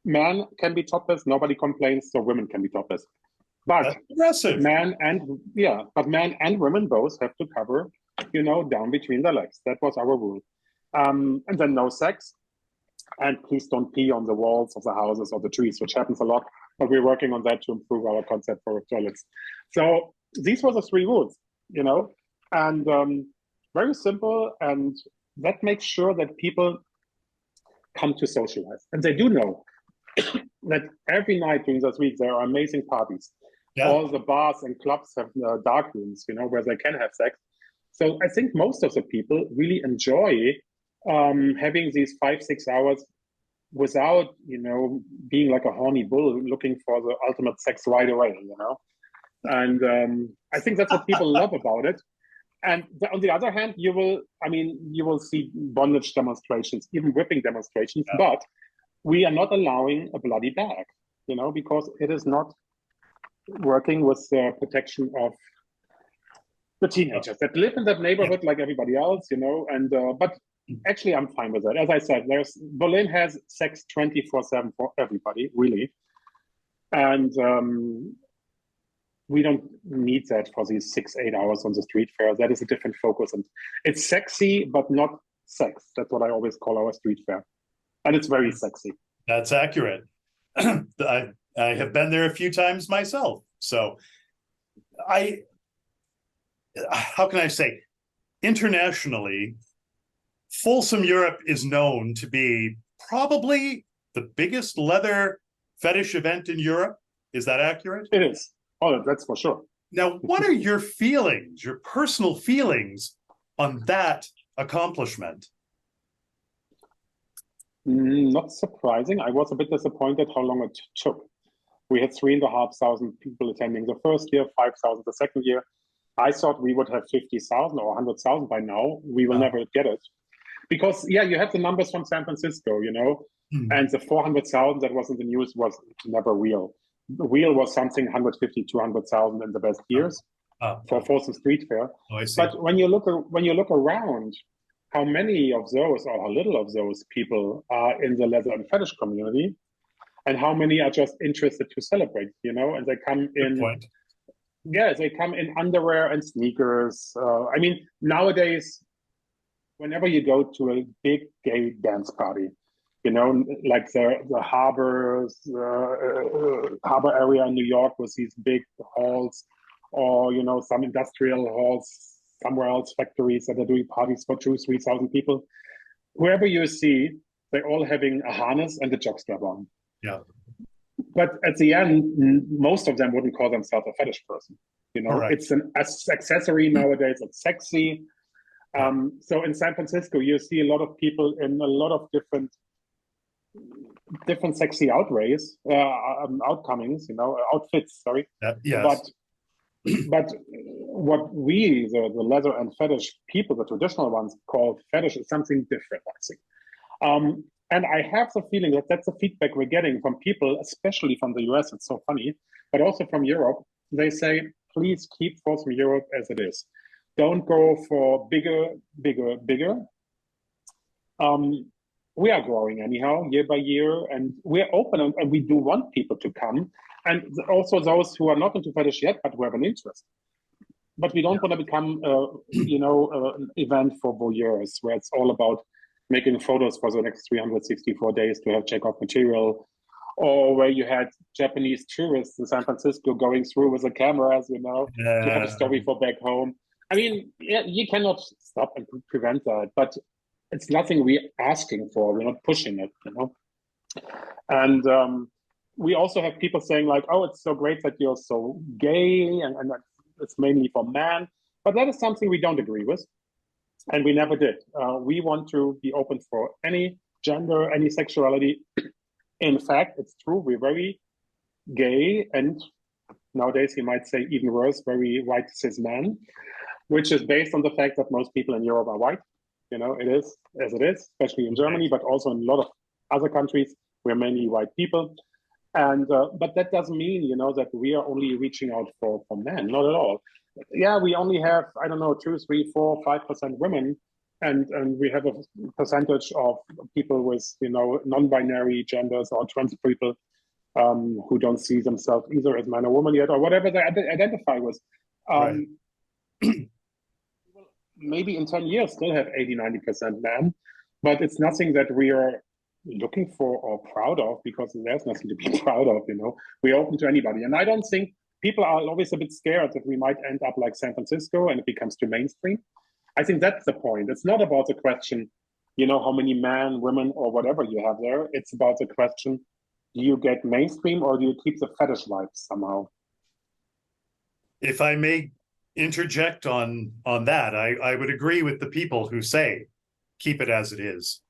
Men can be topless. Nobody complains. So women can be topless. But men and women both have to cover, down between the legs. That was our rule. And then no sex. And please don't pee on the walls of the houses or the trees, which happens a lot. But we're working on that to improve our concept for toilets. So these were the 3 rules, and very simple. And that makes sure that people come to socialize. And they do know that every night during this week, there are amazing parties. Yeah. All the bars and clubs have dark rooms, where they can have sex. So I think most of the people really enjoy having these 5-6 hours without, being like a horny bull looking for the ultimate sex right away, And I think that's what people love about it. And on the other hand, you will see bondage demonstrations, even whipping demonstrations, but we are not allowing a bloody bag, because it is not working with the protection of the teenagers that live in that neighborhood like everybody else, and but actually I'm fine with that. As I said, Berlin has sex 24/7 for everybody, really. And we don't need that for these 6-8 hours on the street fair. That is a different focus. And it's sexy, but not sex. That's what I always call our street fair. And it's very sexy. That's accurate. I have been there a few times myself. So how can I say, internationally, Folsom, Europe is known to be probably the biggest leather fetish event in Europe. Is that accurate? It is. Oh, that's for sure. Now, what are your feelings, your personal feelings on that accomplishment? Not surprising. I was a bit disappointed how long it took. We had 3,500 people attending the first year, 5,000 the second year. I thought we would have 50,000 or 100,000 by now. We will never get it. Because, you have the numbers from San Francisco, and the 400,000 that was in the news was never real. The real was something 150, 200,000 in the best years for Folsom Street Fair. Oh, I see. But when you look around, how many of those or how little of those people are in the leather and fetish community, and how many are just interested to celebrate, and they come in. Yeah, they come in underwear and sneakers. Nowadays, whenever you go to a big gay dance party, like the harbor area in New York with these big halls, or some industrial halls somewhere else, factories that are doing parties for 2,000-3,000 people. Whoever you see, they're all having a harness and a jockstrap on. Yeah. But at the end, most of them wouldn't call themselves a fetish person. Correct. It's an accessory nowadays. It's sexy. So in San Francisco, you see a lot of people in a lot of different sexy outways, outcomings, outfits. Sorry. Yes. But what we, the leather and fetish people, the traditional ones, call fetish is something different, I think. And I have the feeling that that's the feedback we're getting from people, especially from the US. It's so funny, but also from Europe. They say, please keep Folsom Europe as it is. Don't go for bigger, bigger, bigger. We are growing anyhow, year by year, and we're open, and we do want people to come. And also those who are not into fetish yet, but who have an interest. But we don't want to become, an event for voyeurs, where it's all about making photos for the next 364 days to have check-off material, or where you had Japanese tourists in San Francisco going through with the cameras, to have a story for back home. I mean, yeah, you cannot stop and prevent that, but it's nothing we're asking for. We're not pushing it, And we also have people saying like, oh, it's so great that you're so gay, and it's mainly for men. But that is something we don't agree with. And we never did. We want to be open for any gender, any sexuality. In fact, it's true, we're very gay, and nowadays you might say even worse, very white cis men, which is based on the fact that most people in Europe are white. It is as it is, especially in Germany, but also in a lot of other countries, we're mainly white people. And but that doesn't mean, that we are only reaching out for men, not at all. Yeah, we only have, I don't know, 2, 3, 4, 5% women, and we have a percentage of people with, non-binary genders or trans people who don't see themselves either as man or woman yet, or whatever they identify with. Right. Maybe in 10 years still have 80-90% men, but it's nothing that we are looking for or proud of, because there's nothing to be proud of. We're open to anybody, and I don't think people are always a bit scared that we might end up like San Francisco and it becomes too mainstream. I think that's the point. It's not about the question, how many men, women, or whatever you have there. It's about the question, do you get mainstream or do you keep the fetish vibes somehow? If I may interject on that, I would agree with the people who say keep it as it is.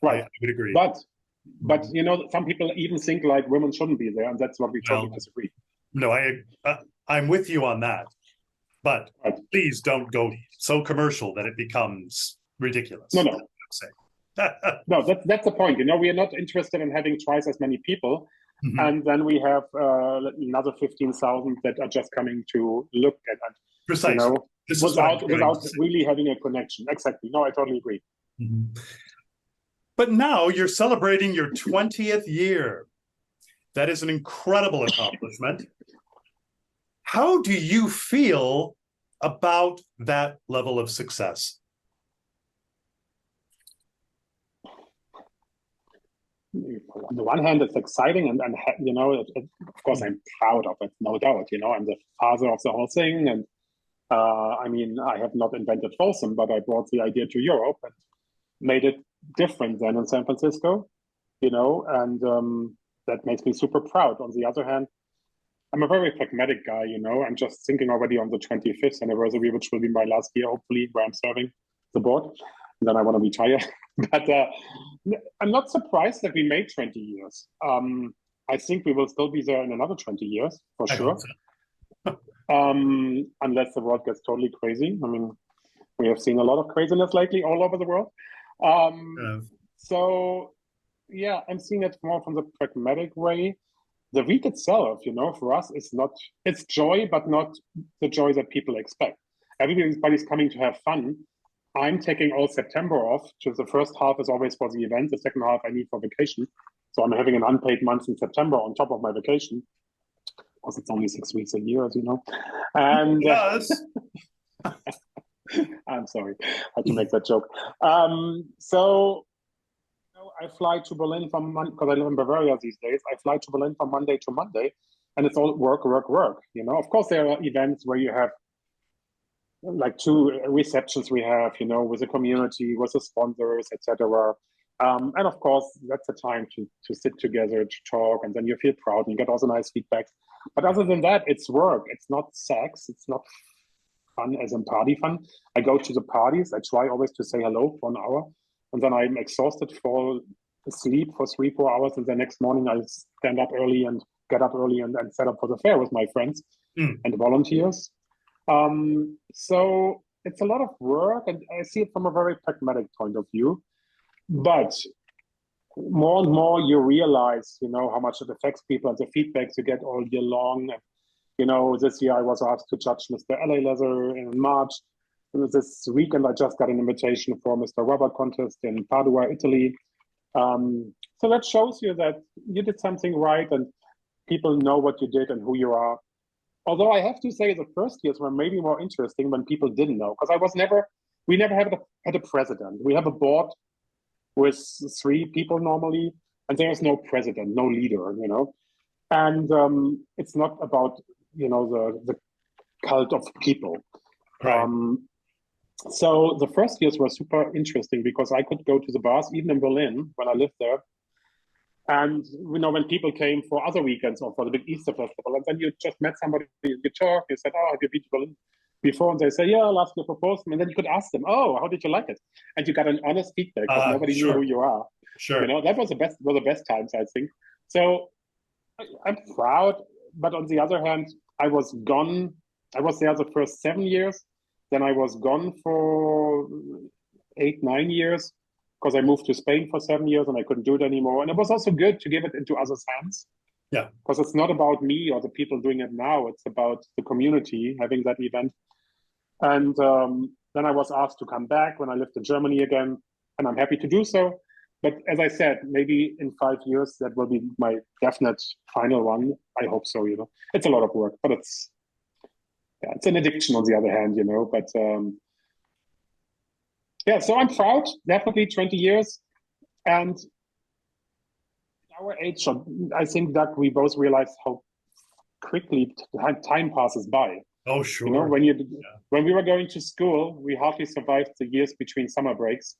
Right. I would agree. But some people even think like women shouldn't be there, and that's what we totally disagree. No, I'm with you on that. But please don't go so commercial that it becomes ridiculous. No. No, that's the point. We are not interested in having twice as many people. Mm-hmm. And then we have another 15,000 that are just coming to look at it. Precisely. Without really having a connection. Exactly. No, I totally agree. Mm-hmm. But now you're celebrating your 20th year. That is an incredible accomplishment. How do you feel about that level of success? On the one hand, it's exciting, and of course, I'm proud of it, no doubt. I'm the father of the whole thing, and I have not invented Folsom, but I brought the idea to Europe and made it different than in San Francisco, and that makes me super proud. On the other hand, I'm a very pragmatic guy, I'm just thinking already on the 25th anniversary, which will be my last year, hopefully, where I'm serving the board. And then I want to retire. But I'm not surprised that we made 20 years. I think we will still be there in another 20 years, for sure. So. Unless the world gets totally crazy. I mean, we have seen a lot of craziness lately all over the world. So, yeah, I'm seeing it more from the pragmatic way. The week itself, for us, it's joy, but not the joy that people expect. Everybody's coming to have fun. I'm taking all September off. Just the first half is always for the event. The second half I need for vacation. So I'm having an unpaid month in September on top of my vacation. Because it's only 6 weeks a year, as you know. And yes. I'm sorry, I had to make that joke. I fly to Berlin from Monday, because I live in Bavaria these days. I fly to Berlin from Monday to Monday, and it's all work. Of course, there are events where you have like 2 receptions we have, with the community, with the sponsors, etc. And of course, that's the time to sit together, to talk, and then you feel proud and you get all the nice feedback. But other than that, it's work. It's not sex. It's not fun as in party fun. I go to the parties. I try always to say hello for an hour. And then I'm exhausted, fall asleep for 3-4 hours. And the next morning I stand up early and get up early and set up for the fair with my friends and volunteers. So it's a lot of work, and I see it from a very pragmatic point of view. But more and more you realize, how much it affects people and the feedbacks you get all year long. This year I was asked to judge Mr. LA Leather in March. This weekend I just got an invitation for Mr. Rubber contest in Padua, Italy. So that shows you that you did something right and people know what you did and who you are. Although I have to say the first years were maybe more interesting when people didn't know, because we never had a president. We have a board with 3 people normally, and there's no president, no leader, And it's not about, the cult of people. Right. So the first years were super interesting because I could go to the bars, even in Berlin when I lived there. And when people came for other weekends or for the big Easter festival, and then you just met somebody, you talk, you said, "Oh, have you been to Berlin before?" And they say, "Yeah, last year for Folsom." And then you could ask them, "Oh, how did you like it?" And you got an honest feedback because nobody knew who you are. Sure. That was the best times, I think. So I'm proud, but on the other hand, I was gone. I was there the first 7 years. Then I was gone for 8, 9 years because I moved to Spain for 7 years and I couldn't do it anymore. And it was also good to give it into others' hands. Yeah. Because it's not about me or the people doing it now. It's about the community having that event. And then I was asked to come back when I lived in Germany again, and I'm happy to do so. But as I said, maybe in 5 years, that will be my definite final one. I hope so, It's a lot of work, but it's an addiction on the other hand, But so I'm proud, definitely 20 years. And at our age, I think that we both realize how quickly time passes by. Oh, sure. When we were going to school, we hardly survived the years between summer breaks.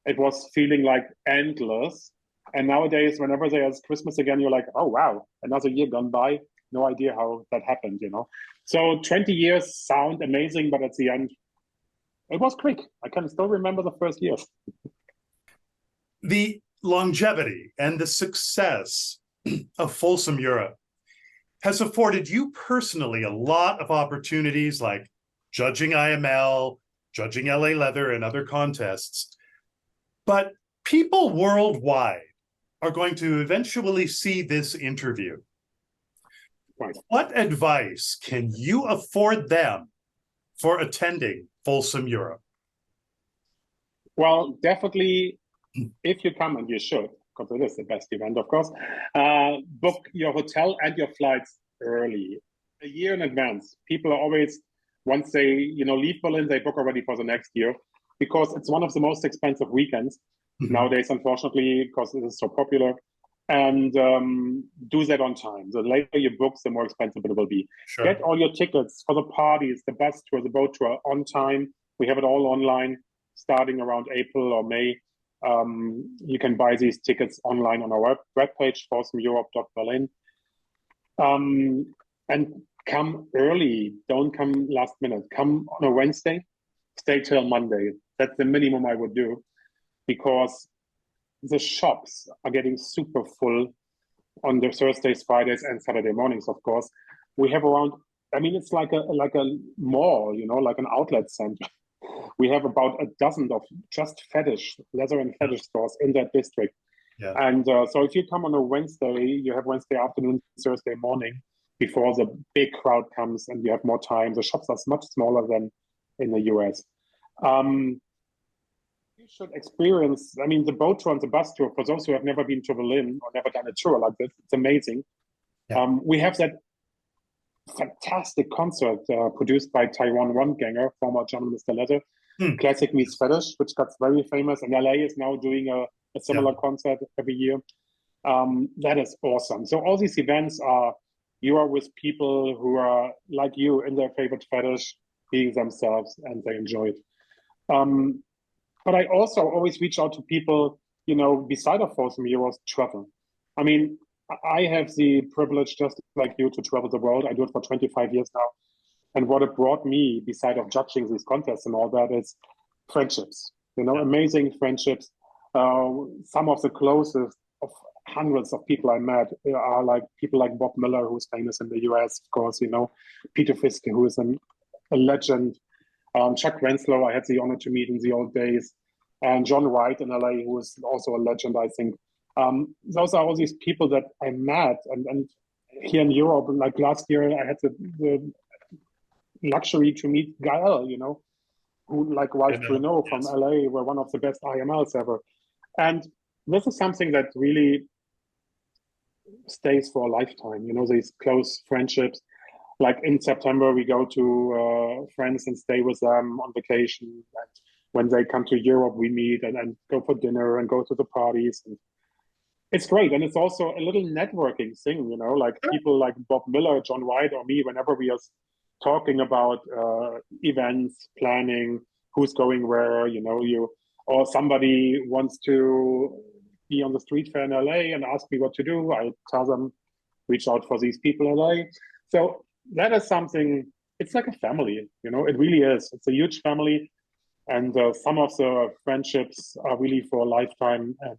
It was feeling like endless. And nowadays, whenever there's Christmas again, you're like, oh, wow, another year gone by. No idea how that happened, So 20 years sound amazing, but at the end, it was quick. I can still remember the first years. The longevity and the success of Folsom Europe has afforded you personally a lot of opportunities like judging IML, judging LA Leather, and other contests. But people worldwide are going to eventually see this interview. Right. What advice can you afford them for attending Folsom Europe? Well, definitely, if you come, and you should, because it is the best event, of course, book your hotel and your flights early, a year in advance. People are always, once they leave Berlin, they book already for the next year, because it's one of the most expensive weekends nowadays, unfortunately, because it is so popular. And do that on time. The later you book, the more expensive it will be. Sure. Get all your tickets for the parties, the bus tour, the boat tour on time. We have it all online, starting around April or May. You can buy these tickets online on our webpage, forsomeurope.berlin. And come early. Don't come last minute. Come on a Wednesday. Stay till Monday. That's the minimum I would do, because the shops are getting super full on the Thursdays, Fridays, and Saturday mornings, of course. We have around, it's like a mall, like an outlet center. We have about a dozen of just leather and fetish stores in that district. Yeah. And so if you come on a Wednesday, you have Wednesday afternoon, Thursday morning, before the big crowd comes and you have more time. The shops are much smaller than in the US. You should experience, the boat tour and the bus tour, for those who have never been to Berlin or never done a tour like this, it's amazing. Yeah. We have that fantastic concert produced by Tyrone One-Ganger, former German Mr. Leather, Classic Meets Fetish, which got very famous, and LA is now doing a similar concert every year. That is awesome. So all these events you are with people who are like you in their favorite fetish, being themselves, and they enjoy it. But I also always reach out to people, beside of Folsom Europe, travel. I have the privilege, just like you, to travel the world. I do it for 25 years now. And what it brought me, beside of judging these contests and all that, is friendships, amazing friendships. Some of the closest of hundreds of people I met are like people like Bob Miller, who's famous in the US, of course, Peter Fiske, who is a legend. Chuck Renslow, I had the honor to meet in the old days. and John Wright in LA, who is also a legend, I think. Those are all these people that I met, and here in Europe, like last year, I had the luxury to meet Gael, who, like Ralph Bruno from LA, were one of the best IMLs ever. And this is something that really stays for a lifetime, these close friendships. Like in September, we go to friends and stay with them on vacation. And when they come to Europe, we meet and go for dinner and go to the parties. And it's great. And it's also a little networking thing, like people like Bob Miller, John White, or me, whenever we are talking about events, planning, who's going where, or somebody wants to be on the street fair in LA and ask me what to do. I tell them, reach out for these people in LA. So that is something, it's like a family, it really is. It's a huge family. And some of the friendships are really for a lifetime. And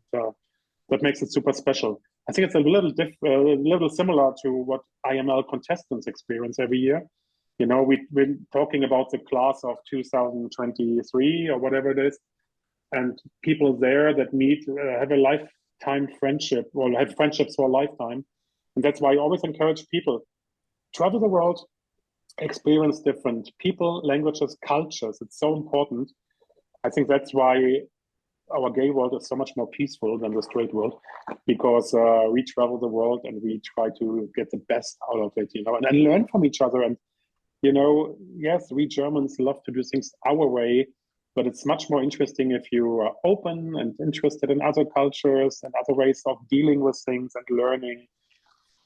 that makes it super special. I think it's a little similar to what IML contestants experience every year. We've been talking about the class of 2023 or whatever it is, and people there that meet have a lifetime friendship or have friendships for a lifetime. And that's why I always encourage people, travel the world, experience different people, languages, cultures. It's so important. I think that's why our gay world is so much more peaceful than the straight world, because we travel the world and we try to get the best out of it, and learn from each other. And yes, we Germans love to do things our way, but it's much more interesting if you are open and interested in other cultures and other ways of dealing with things and learning.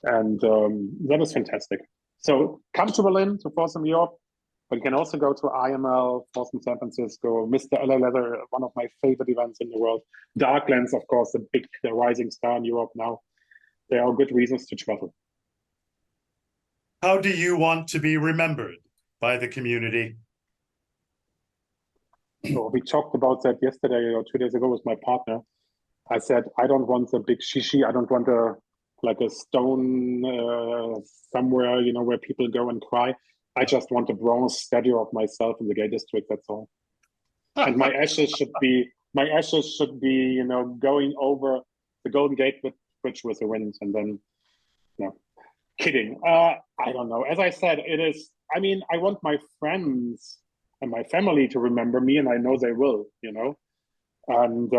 And that is fantastic. So come to Berlin, to Folsom, Europe, but you can also go to IML, Folsom, San Francisco, Mr. LA Leather, one of my favorite events in the world. Darklands, of course, the rising star in Europe now. There are good reasons to travel. How do you want to be remembered by the community? So we talked about that yesterday or 2 days ago with my partner. I said, I don't want a big shishi. I don't want a stone somewhere, where people go and cry. I just want a bronze statue of myself in the gay district. That's all. And my ashes should be, going over the Golden Gate Bridge with the wind, and then, kidding. I don't know. As I said, I want my friends and my family to remember me, and I know they will, And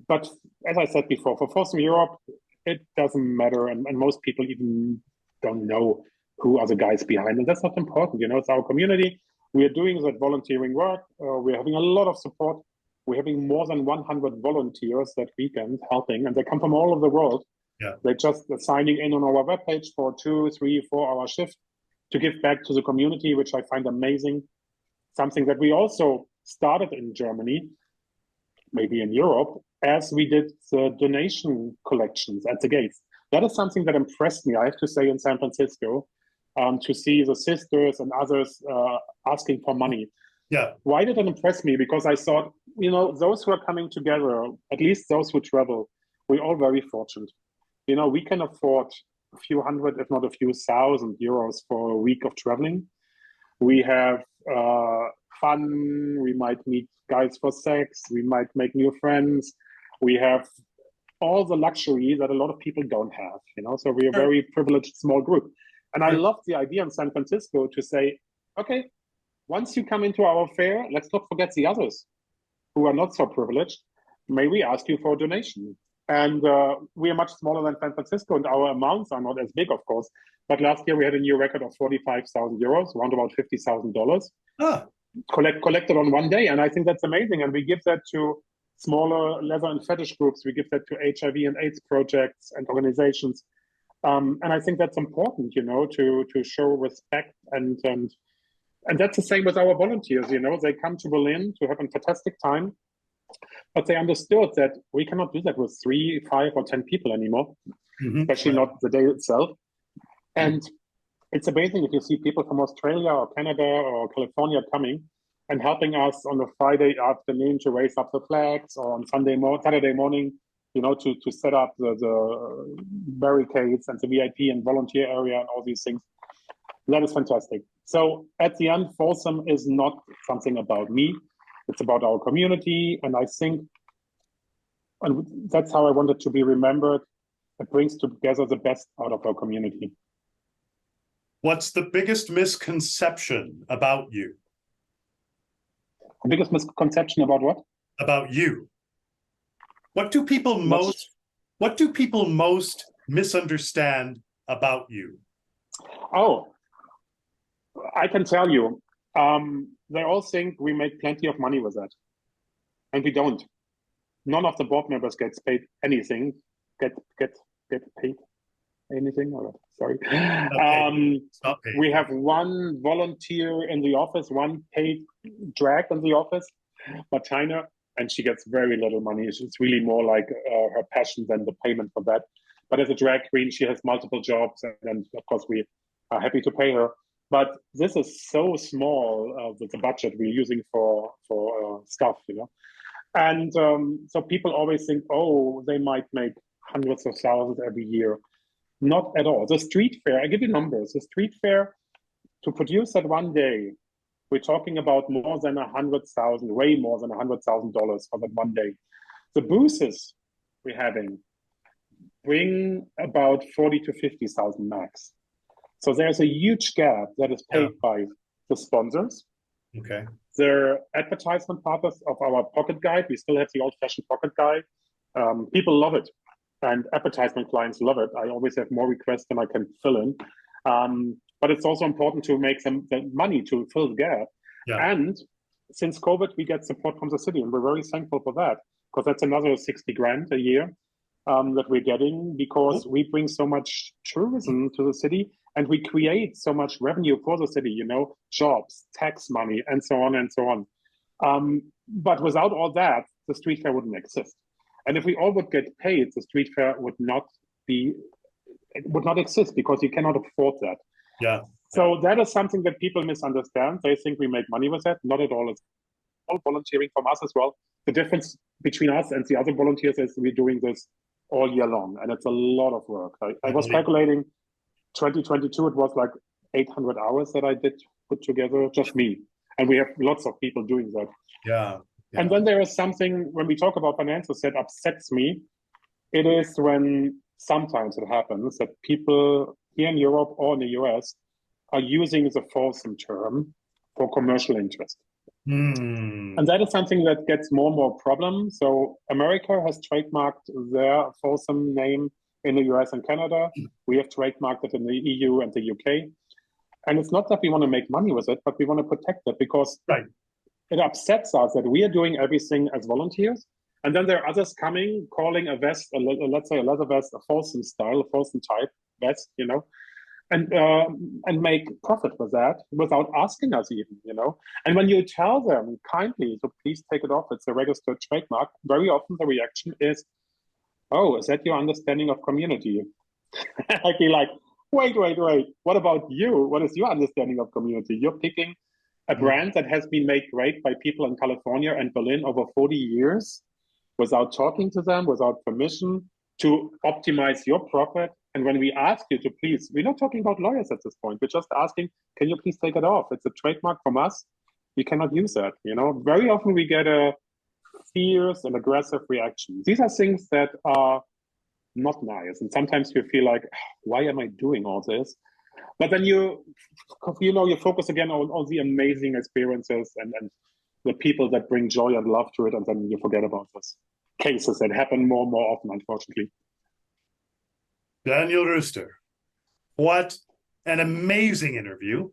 but as I said before, for Folsom Europe, it doesn't matter, and most people even don't know who are the guys behind, and that's not important. It's our community. We are doing that volunteering work. We're having a lot of support. We're having more than 100 volunteers that weekend helping, and they come from all over the world. Yeah. They just signing in on our webpage for 2, 3, 4 hour shift to give back to the community, which I find amazing. Something that we also started in Germany, maybe in Europe, as we did the donation collections at the gates. That is something that impressed me, I have to say, in San Francisco, to see the sisters and others asking for money. Yeah. Why did it impress me? Because I thought, those who are coming together, at least those who travel, we're all very fortunate. We can afford a few hundred, if not a few thousand euros for a week of traveling. We have fun. We might meet guys for sex. We might make new friends. We have all the luxury that a lot of people don't have, so we're a very privileged small group. And I love the idea in San Francisco to say, okay, once you come into our fair, let's not forget the others who are not so privileged. May we ask you for a donation? And we are much smaller than San Francisco, and our amounts are not as big, of course. But last year we had a new record of 45,000 euros, around about $50,000, collected on one day. And I think that's amazing. And we give that to smaller leather and fetish groups. We give that to HIV and AIDS projects and organizations. And I think that's important, to show respect. And that's the same with our volunteers. They come to Berlin to have a fantastic time. But they understood that we cannot do that with 3, 5, or 10 people anymore, especially not the day itself. And it's amazing if you see people from Australia or Canada or California coming and helping us on a Friday afternoon to raise up the flags, or on Saturday morning, to set up the barricades and the VIP and volunteer area and all these things. That is fantastic. So at the end, Folsom is not something about me. It's about our community. And I think, and that's how I wanted to be remembered. It brings together the best out of our community. What's the biggest misconception about you? The biggest misconception about what? About you. What do people most misunderstand about you? Oh, I can tell you. They all think we make plenty of money with that. And we don't. None of the board members gets paid anything. Get paid anything? Or, sorry. We have one volunteer in the office, one paid drag in the office, Martina, and she gets very little money. It's really more like her passion than the payment for that. But as a drag queen, she has multiple jobs, and of course we are happy to pay her. But this is so small with the budget we're using for stuff, you know. And so people always think, oh, they might make hundreds of thousands every year. Not at all. The street fair, I give you numbers. The street fair, to produce that one day, we're talking about more than 100,000, way more than $100,000 for that one day. The booths we're having bring about 40 to 50,000 max. So there's a huge gap that is paid by the sponsors. Okay. The advertisement partners of our pocket guide. We still have the old-fashioned pocket guide. People love it, and advertisement clients love it. I always have more requests than I can fill in. But it's also important to make some the money to fill the gap. Yeah. And since COVID, we get support from the city, and we're very thankful for that, because that's another 60 grand a year that we're getting, because we bring so much tourism to the city, and we create so much revenue for the city, you know, jobs, tax money, and so on and so on. But without all that, the street fair wouldn't exist. And if we all would get paid, the street fair would not exist, because you cannot afford that. Yeah. So that is something that people misunderstand. They think we make money with that. Not at all. It's all volunteering from us as well. The difference between us and the other volunteers is we're doing this all year long, and it's a lot of work. I was calculating 2022, it was like 800 hours that I did put together, just me. And we have lots of people doing that. Yeah. And then there is something, when we talk about finances, that upsets me. It is when sometimes it happens that people here in Europe or in the US are using the Folsom term for commercial interest. And that is something that gets more and more problem. So America has trademarked their Folsom name in the US and Canada. We have trademarked it in the EU and the UK. And it's not that we want to make money with it, but we want to protect it, because it upsets us that we are doing everything as volunteers. And then there are others coming, calling a vest, let's say a leather vest, a Folsom style, a Folsom type vest, you know, and make profit with that without asking us even, you know. And when you tell them kindly, so please take it off, it's a registered trademark, very often the reaction is, oh, is that your understanding of community? I'd be like, wait, what about you? What is your understanding of community? You're picking a brand that has been made great by people in California and Berlin over 40 years without talking to them, without permission, to optimize your profit. And when we ask you to please, we're not talking about lawyers at this point. We're just asking, can you please take it off? It's a trademark from us. We cannot use that. You know, very often we get a fierce and aggressive reaction. These are things that are not nice. And sometimes you feel like, why am I doing all this? But then you focus again on all the amazing experiences and the people that bring joy and love to it. And then you forget about those cases that happen more and more often, unfortunately. Daniel Rooster, what an amazing interview.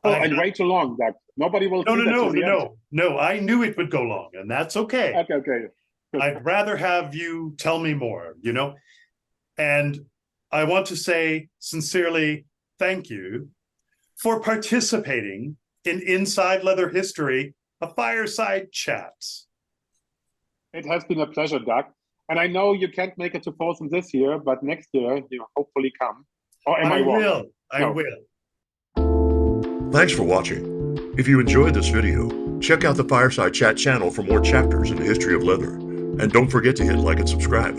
Oh, and way too long, Doug. Nobody will. No, I knew it would go long, and that's okay. Okay. I'd rather have you tell me more, you know? And I want to say sincerely, thank you for participating in Inside Leather History, a Fireside Chat. It has been a pleasure, Doug. And I know you can't make it to Folsom this year, but next year, hopefully come. Or am I wrong? I will. Thanks for watching. If you enjoyed this video, check out the Fireside Chat channel for more chapters in the history of leather. And don't forget to hit like and subscribe.